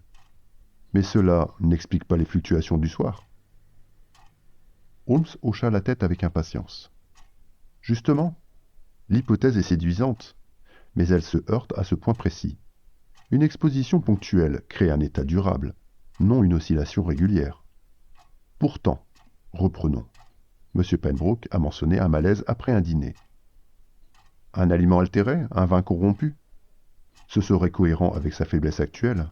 Mais cela n'explique pas les fluctuations du soir. Holmes hocha la tête avec impatience. Justement, l'hypothèse est séduisante, mais elle se heurte à ce point précis. Une exposition ponctuelle crée un état durable, non une oscillation régulière. Pourtant, reprenons. M. Pembroke a mentionné un malaise après un dîner. Un aliment altéré, un vin corrompu. Ce serait cohérent avec sa faiblesse actuelle.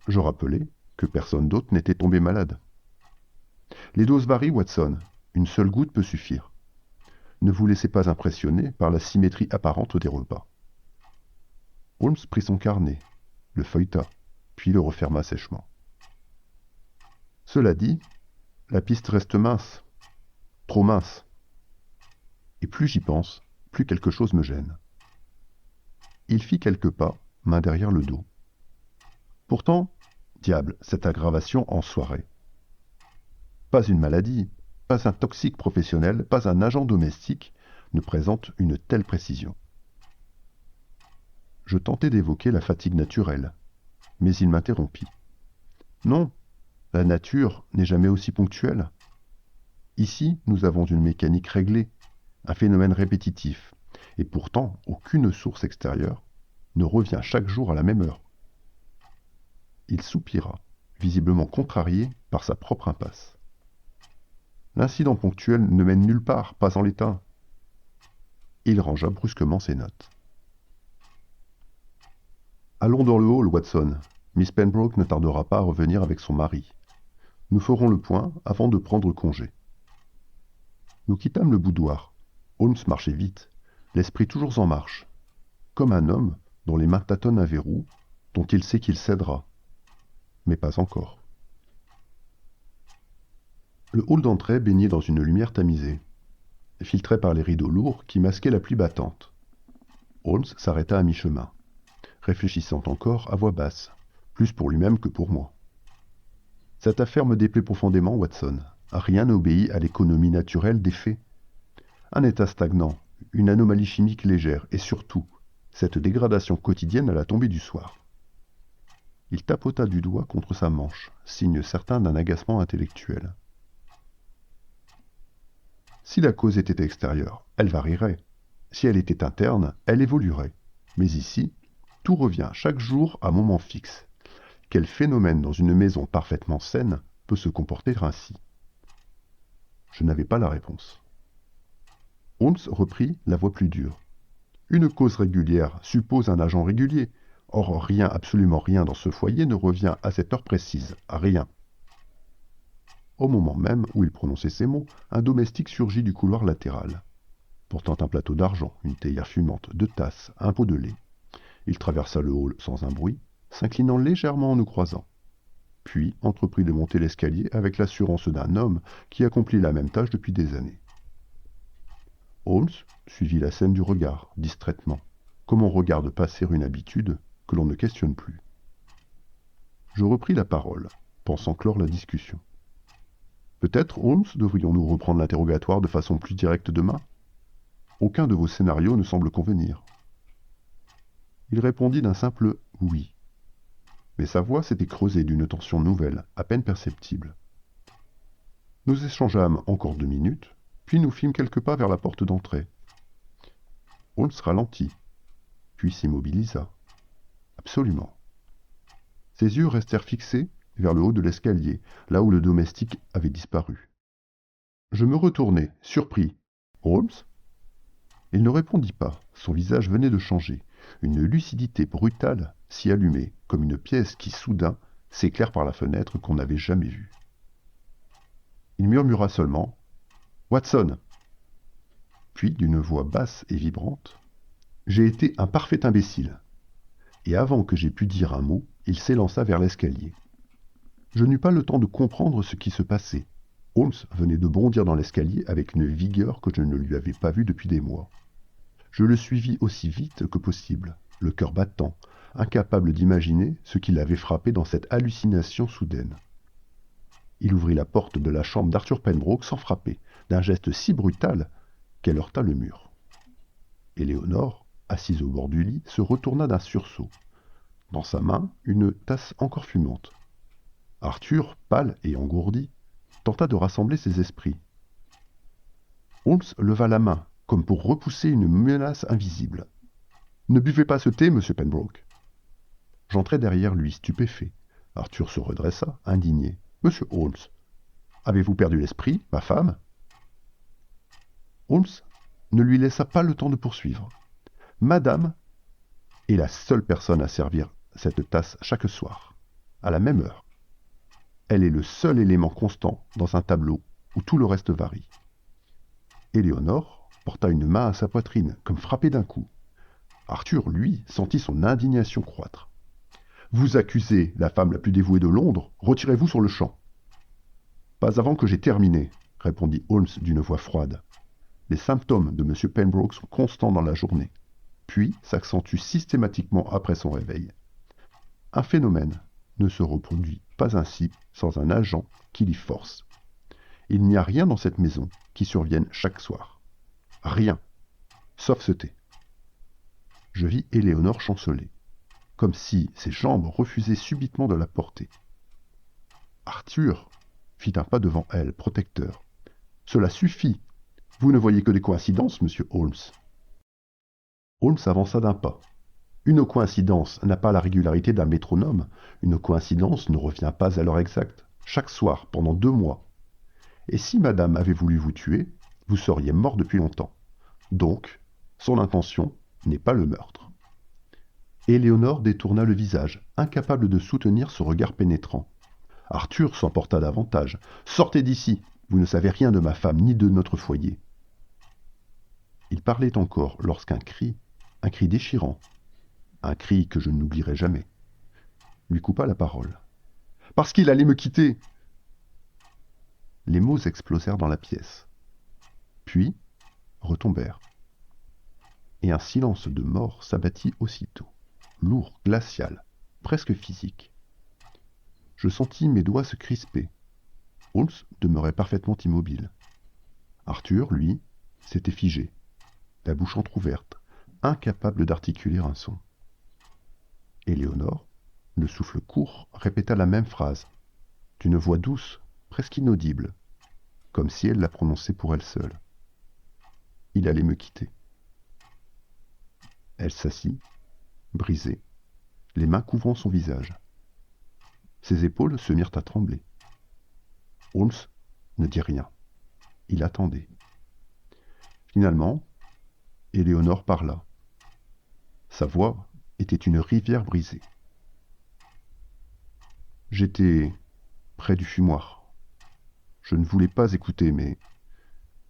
Je rappelai que personne d'autre n'était tombé malade. Les doses varient, Watson. Une seule goutte peut suffire. Ne vous laissez pas impressionner par la symétrie apparente des repas. Holmes prit son carnet, le feuilleta, puis le referma sèchement. Cela dit, la piste reste mince, trop mince. Et plus j'y pense, plus quelque chose me gêne. Il fit quelques pas, main derrière le dos. Pourtant, diable, cette aggravation en soirée. Pas une maladie, pas un toxique professionnel, pas un agent domestique ne présente une telle précision. Je tentai d'évoquer la fatigue naturelle, mais il m'interrompit. Non, la nature n'est jamais aussi ponctuelle. Ici, nous avons une mécanique réglée, un phénomène répétitif, et pourtant aucune source extérieure ne revient chaque jour à la même heure. Il soupira, visiblement contrarié par sa propre impasse. L'incident ponctuel ne mène nulle part, pas en l'état. Il rangea brusquement ses notes. Allons dans le hall, Watson. Miss Pembroke ne tardera pas à revenir avec son mari. Nous ferons le point avant de prendre congé. Nous quittâmes le boudoir. Holmes marchait vite, l'esprit toujours en marche, comme un homme dont les mains tâtonnent un verrou, dont il sait qu'il cédera, mais pas encore. Le hall d'entrée baignait dans une lumière tamisée, filtrée par les rideaux lourds qui masquaient la pluie battante. Holmes s'arrêta à mi-chemin, réfléchissant encore à voix basse, plus pour lui-même que pour moi. Cette affaire me déplaît profondément, Watson. Rien n'obéit à l'économie naturelle des faits. Un état stagnant, une anomalie chimique légère, et surtout, cette dégradation quotidienne à la tombée du soir. Il tapota du doigt contre sa manche, signe certain d'un agacement intellectuel. Si la cause était extérieure, elle varierait. Si elle était interne, elle évoluerait. Mais ici, tout revient chaque jour à moment fixe. Quel phénomène dans une maison parfaitement saine peut se comporter ainsi? Je n'avais pas la réponse. Holmes reprit la voix plus dure. Une cause régulière suppose un agent régulier. Or, rien, absolument rien dans ce foyer ne revient à cette heure précise. Rien. Au moment même où il prononçait ces mots, un domestique surgit du couloir latéral, portant un plateau d'argent, une théière fumante, 2 tasses, un pot de lait. Il traversa le hall sans un bruit, s'inclinant légèrement en nous croisant. Puis entreprit de monter l'escalier avec l'assurance d'un homme qui accomplit la même tâche depuis des années. Holmes suivit la scène du regard, distraitement, comme on regarde passer une habitude que l'on ne questionne plus. Je repris la parole, pensant clore la discussion. Peut-être, Holmes, devrions-nous reprendre l'interrogatoire de façon plus directe demain? Aucun de vos scénarios ne semble convenir. Il répondit d'un simple « oui ». Mais sa voix s'était creusée d'une tension nouvelle, à peine perceptible. Nous échangeâmes encore 2 minutes, puis nous fîmes quelques pas vers la porte d'entrée. Holmes ralentit, puis s'immobilisa. Absolument. Ses yeux restèrent fixés vers le haut de l'escalier, là où le domestique avait disparu. Je me retournai, surpris. « Holmes ?» Il ne répondit pas, son visage venait de changer. Une lucidité brutale s'y allumait, comme une pièce qui, soudain, s'éclaire par la fenêtre qu'on n'avait jamais vue. Il murmura seulement « Watson !» Puis, d'une voix basse et vibrante, « J'ai été un parfait imbécile. » Et avant que j'aie pu dire un mot, il s'élança vers l'escalier. Je n'eus pas le temps de comprendre ce qui se passait. Holmes venait de bondir dans l'escalier avec une vigueur que je ne lui avais pas vue depuis des mois. Je le suivis aussi vite que possible, le cœur battant, incapable d'imaginer ce qui l'avait frappé dans cette hallucination soudaine. Il ouvrit la porte de la chambre d'Arthur Pembroke sans frapper, d'un geste si brutal qu'elle heurta le mur. Éléonore, assise au bord du lit, se retourna d'un sursaut. Dans sa main, une tasse encore fumante. Arthur, pâle et engourdi, tenta de rassembler ses esprits. Holmes leva la main, comme pour repousser une menace invisible. « Ne buvez pas ce thé, monsieur Pembroke. » J'entrai derrière lui, stupéfait. Arthur se redressa, indigné. « Monsieur Holmes, avez-vous perdu l'esprit, ma femme ?» Holmes ne lui laissa pas le temps de poursuivre. « Madame est la seule personne à servir cette tasse chaque soir, à la même heure. Elle est le seul élément constant dans un tableau où tout le reste varie. » Éléonore porta une main à sa poitrine, comme frappée d'un coup. Arthur, lui, sentit son indignation croître. « Vous accusez la femme la plus dévouée de Londres, retirez-vous sur le champ. »« Pas avant que j'aie terminé, » répondit Holmes d'une voix froide. Les symptômes de M. Pembroke sont constants dans la journée, puis s'accentuent systématiquement après son réveil. Un phénomène ne se reproduit pas ainsi sans un agent qui l'y force. Il n'y a rien dans cette maison qui survienne chaque soir. Rien, sauf ce thé. Je vis Éléonore chanceler, comme si ses jambes refusaient subitement de la porter. Arthur fit un pas devant elle, protecteur. « Cela suffit. Vous ne voyez que des coïncidences, monsieur Holmes. » Holmes avança d'un pas. Une coïncidence n'a pas la régularité d'un métronome. Une coïncidence ne revient pas à l'heure exacte, chaque soir, pendant 2 mois. Et si madame avait voulu vous tuer, vous seriez mort depuis longtemps. Donc, son intention n'est pas le meurtre. Éléonore détourna le visage, incapable de soutenir ce regard pénétrant. Arthur s'emporta davantage. « Sortez d'ici, vous ne savez rien de ma femme ni de notre foyer. » Il parlait encore lorsqu'un cri déchirant, un cri que je n'oublierai jamais, lui coupa la parole. « Parce qu'il allait me quitter !» Les mots explosèrent dans la pièce, puis retombèrent, et un silence de mort s'abattit aussitôt, lourd, glacial, presque physique. Je sentis mes doigts se crisper. Holmes demeurait parfaitement immobile. Arthur, lui, s'était figé, la bouche entr'ouverte, incapable d'articuler un son. Éléonore, le souffle court, répéta la même phrase, d'une voix douce, presque inaudible, comme si elle la prononçait pour elle seule. Il allait me quitter. Elle s'assit, brisée, les mains couvrant son visage. Ses épaules se mirent à trembler. Holmes ne dit rien. Il attendait. Finalement, Éléonore parla. Sa voix était une rivière brisée. J'étais près du fumoir. Je ne voulais pas écouter, mais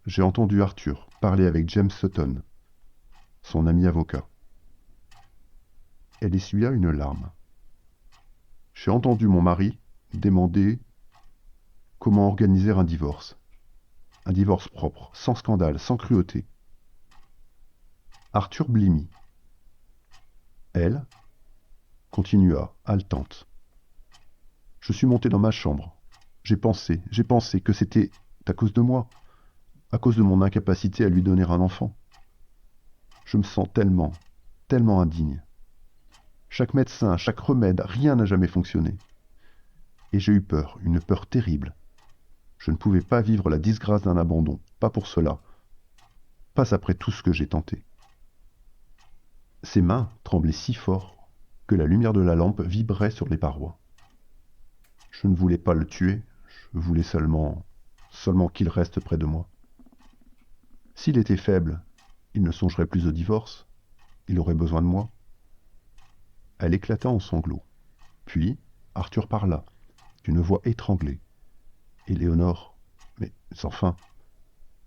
j'ai entendu Arthur parler avec James Sutton, son ami avocat. Elle essuya une larme. J'ai entendu mon mari demander comment organiser un divorce propre, sans scandale, sans cruauté. Arthur blêmit. Elle continua, haletante. Je suis monté dans ma chambre. J'ai pensé que c'était à cause de moi, à cause de mon incapacité à lui donner un enfant. Je me sens tellement indigne. Chaque médecin, chaque remède, rien n'a jamais fonctionné. Et j'ai eu peur, une peur terrible. Je ne pouvais pas vivre la disgrâce d'un abandon, pas pour cela, pas après tout ce que j'ai tenté. Ses mains tremblaient si fort que la lumière de la lampe vibrait sur les parois. Je ne voulais pas le tuer, je voulais seulement qu'il reste près de moi. S'il était faible, il ne songerait plus au divorce, il aurait besoin de moi. Elle éclata en sanglots. Puis, Arthur parla, d'une voix étranglée. « Éléonore, mais enfin,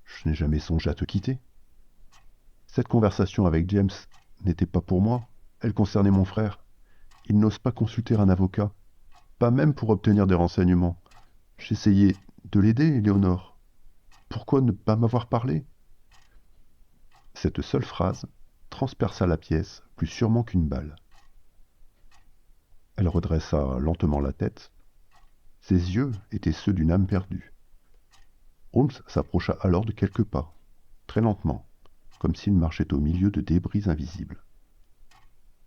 je n'ai jamais songé à te quitter. Cette conversation avec James n'était pas pour moi, elle concernait mon frère. Il n'ose pas consulter un avocat, pas même pour obtenir des renseignements. J'essayais de l'aider, Éléonore. Pourquoi ne pas m'avoir parlé ?» Cette seule phrase transperça la pièce plus sûrement qu'une balle. Elle redressa lentement la tête. Ses yeux étaient ceux d'une âme perdue. Holmes s'approcha alors de quelques pas, très lentement, comme s'il marchait au milieu de débris invisibles.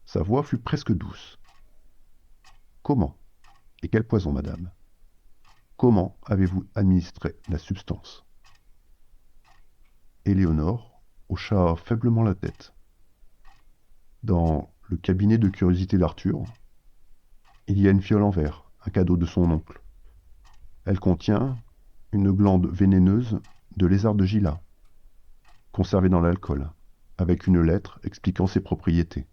Sa voix fut presque douce. « Comment? Et quel poison, madame? Comment avez-vous administré la substance ?» Éléonore hocha faiblement la tête. Dans le cabinet de curiosité d'Arthur, il y a une fiole en verre, un cadeau de son oncle. Elle contient une glande vénéneuse de lézard de Gila, conservée dans l'alcool, avec une lettre expliquant ses propriétés.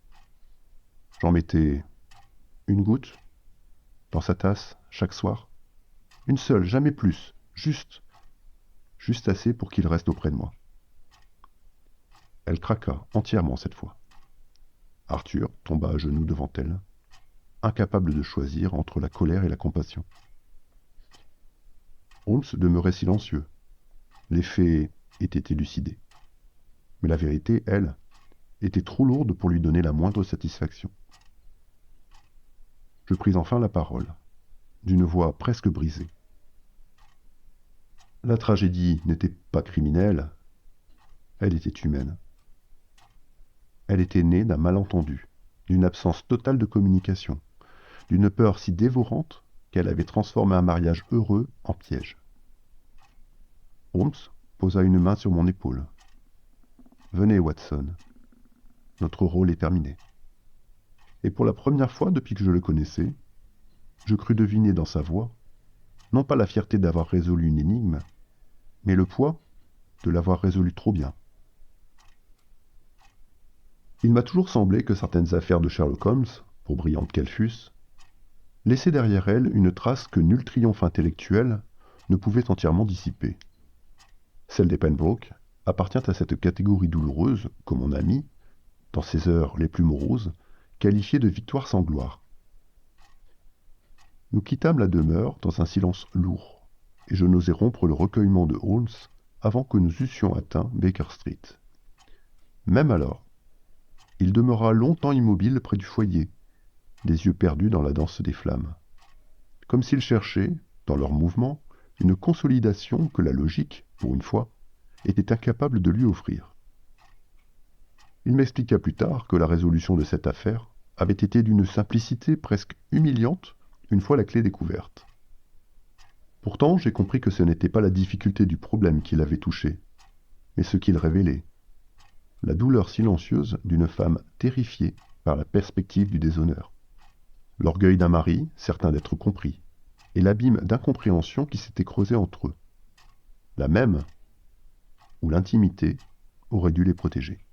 J'en mettais une goutte dans sa tasse chaque soir. Une seule, jamais plus, juste assez pour qu'il reste auprès de moi. Elle craqua entièrement cette fois. Arthur tomba à genoux devant elle, incapable de choisir entre la colère et la compassion. Holmes demeurait silencieux. Les faits étaient élucidés. Mais la vérité, elle, était trop lourde pour lui donner la moindre satisfaction. Je pris enfin la parole, d'une voix presque brisée. La tragédie n'était pas criminelle, elle était humaine. Elle était née d'un malentendu, d'une absence totale de communication, d'une peur si dévorante qu'elle avait transformé un mariage heureux en piège. Holmes posa une main sur mon épaule. « Venez, Watson. Notre rôle est terminé. » Et pour la première fois depuis que je le connaissais, je crus deviner dans sa voix, non pas la fierté d'avoir résolu une énigme, mais le poids de l'avoir résolu trop bien. Il m'a toujours semblé que certaines affaires de Sherlock Holmes, pour brillantes qu'elles fussent, laissaient derrière elles une trace que nul triomphe intellectuel ne pouvait entièrement dissiper. Celle des Pembroke appartient à cette catégorie douloureuse que mon ami, dans ses heures les plus moroses, qualifiait de victoire sans gloire. Nous quittâmes la demeure dans un silence lourd, et je n'osais rompre le recueillement de Holmes avant que nous eussions atteint Baker Street. Même alors, il demeura longtemps immobile près du foyer, les yeux perdus dans la danse des flammes, comme s'il cherchait, dans leurs mouvements, une consolidation que la logique, pour une fois, était incapable de lui offrir. Il m'expliqua plus tard que la résolution de cette affaire avait été d'une simplicité presque humiliante une fois la clé découverte. Pourtant, j'ai compris que ce n'était pas la difficulté du problème qui l'avait touché, mais ce qu'il révélait, la douleur silencieuse d'une femme terrifiée par la perspective du déshonneur, l'orgueil d'un mari certain d'être compris, et l'abîme d'incompréhension qui s'était creusé entre eux, la même où l'intimité aurait dû les protéger.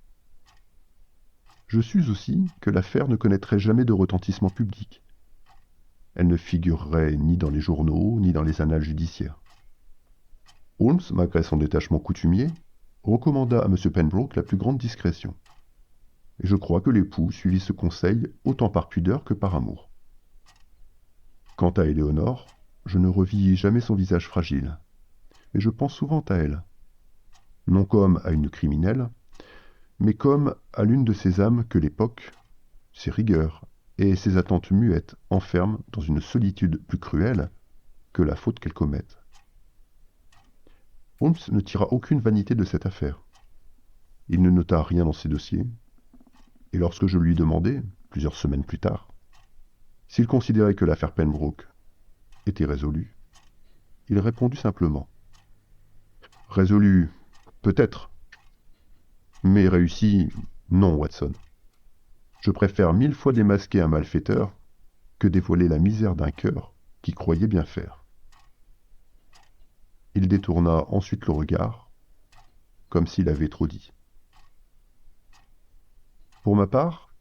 Je sus aussi que l'affaire ne connaîtrait jamais de retentissement public. Elle ne figurerait ni dans les journaux, ni dans les annales judiciaires. Holmes, malgré son détachement coutumier, recommanda à M. Pembroke la plus grande discrétion. Et je crois que l'époux suivit ce conseil autant par pudeur que par amour. Quant à Éléonore, je ne revis jamais son visage fragile, mais je pense souvent à elle, non comme à une criminelle, mais comme à l'une de ces âmes que l'époque, ses rigueurs et ses attentes muettes enferment dans une solitude plus cruelle que la faute qu'elles commettent. Holmes ne tira aucune vanité de cette affaire. Il ne nota rien dans ses dossiers, et lorsque je lui demandai, plusieurs semaines plus tard, s'il considérait que l'affaire Pembroke était résolue, il répondit simplement « Résolue, peut-être, mais réussie, non, Watson. Je préfère 1000 fois démasquer un malfaiteur que dévoiler la misère d'un cœur qui croyait bien faire. » Il détourna ensuite le regard, comme s'il avait trop dit. Pour ma part,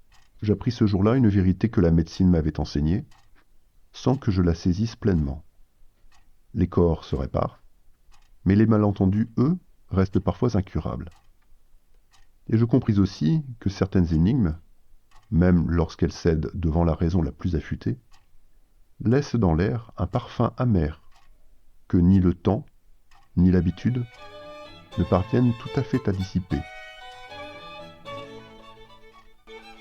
j'appris ce jour-là une vérité que la médecine m'avait enseignée, sans que je la saisisse pleinement. Les corps se réparent, mais les malentendus, eux, restent parfois incurables. Et je compris aussi que certaines énigmes, même lorsqu'elles cèdent devant la raison la plus affûtée, laissent dans l'air un parfum amer que ni le temps, ni l'habitude ne parviennent tout à fait à dissiper.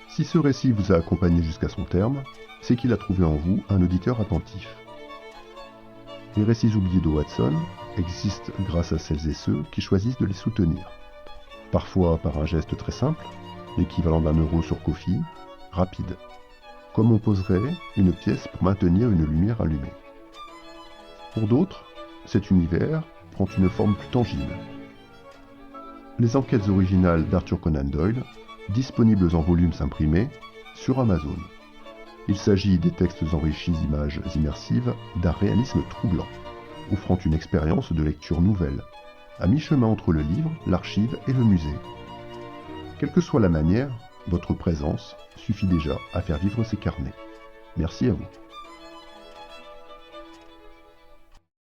Si ce récit vous a accompagné jusqu'à son terme, c'est qu'il a trouvé en vous un auditeur attentif. Les récits oubliés de Watson existent grâce à celles et ceux qui choisissent de les soutenir. Parfois par un geste très simple, l'équivalent d'1 € sur Ko-fi, rapide, comme on poserait une pièce pour maintenir une lumière allumée. Pour d'autres, cet univers prend une forme plus tangible. Les enquêtes originales d'Arthur Conan Doyle, disponibles en volumes imprimés sur Amazon. Il s'agit des textes enrichis d'images immersives d'un réalisme troublant, offrant une expérience de lecture nouvelle, à mi-chemin entre le livre, l'archive et le musée. Quelle que soit la manière, votre présence suffit déjà à faire vivre ces carnets. Merci à vous.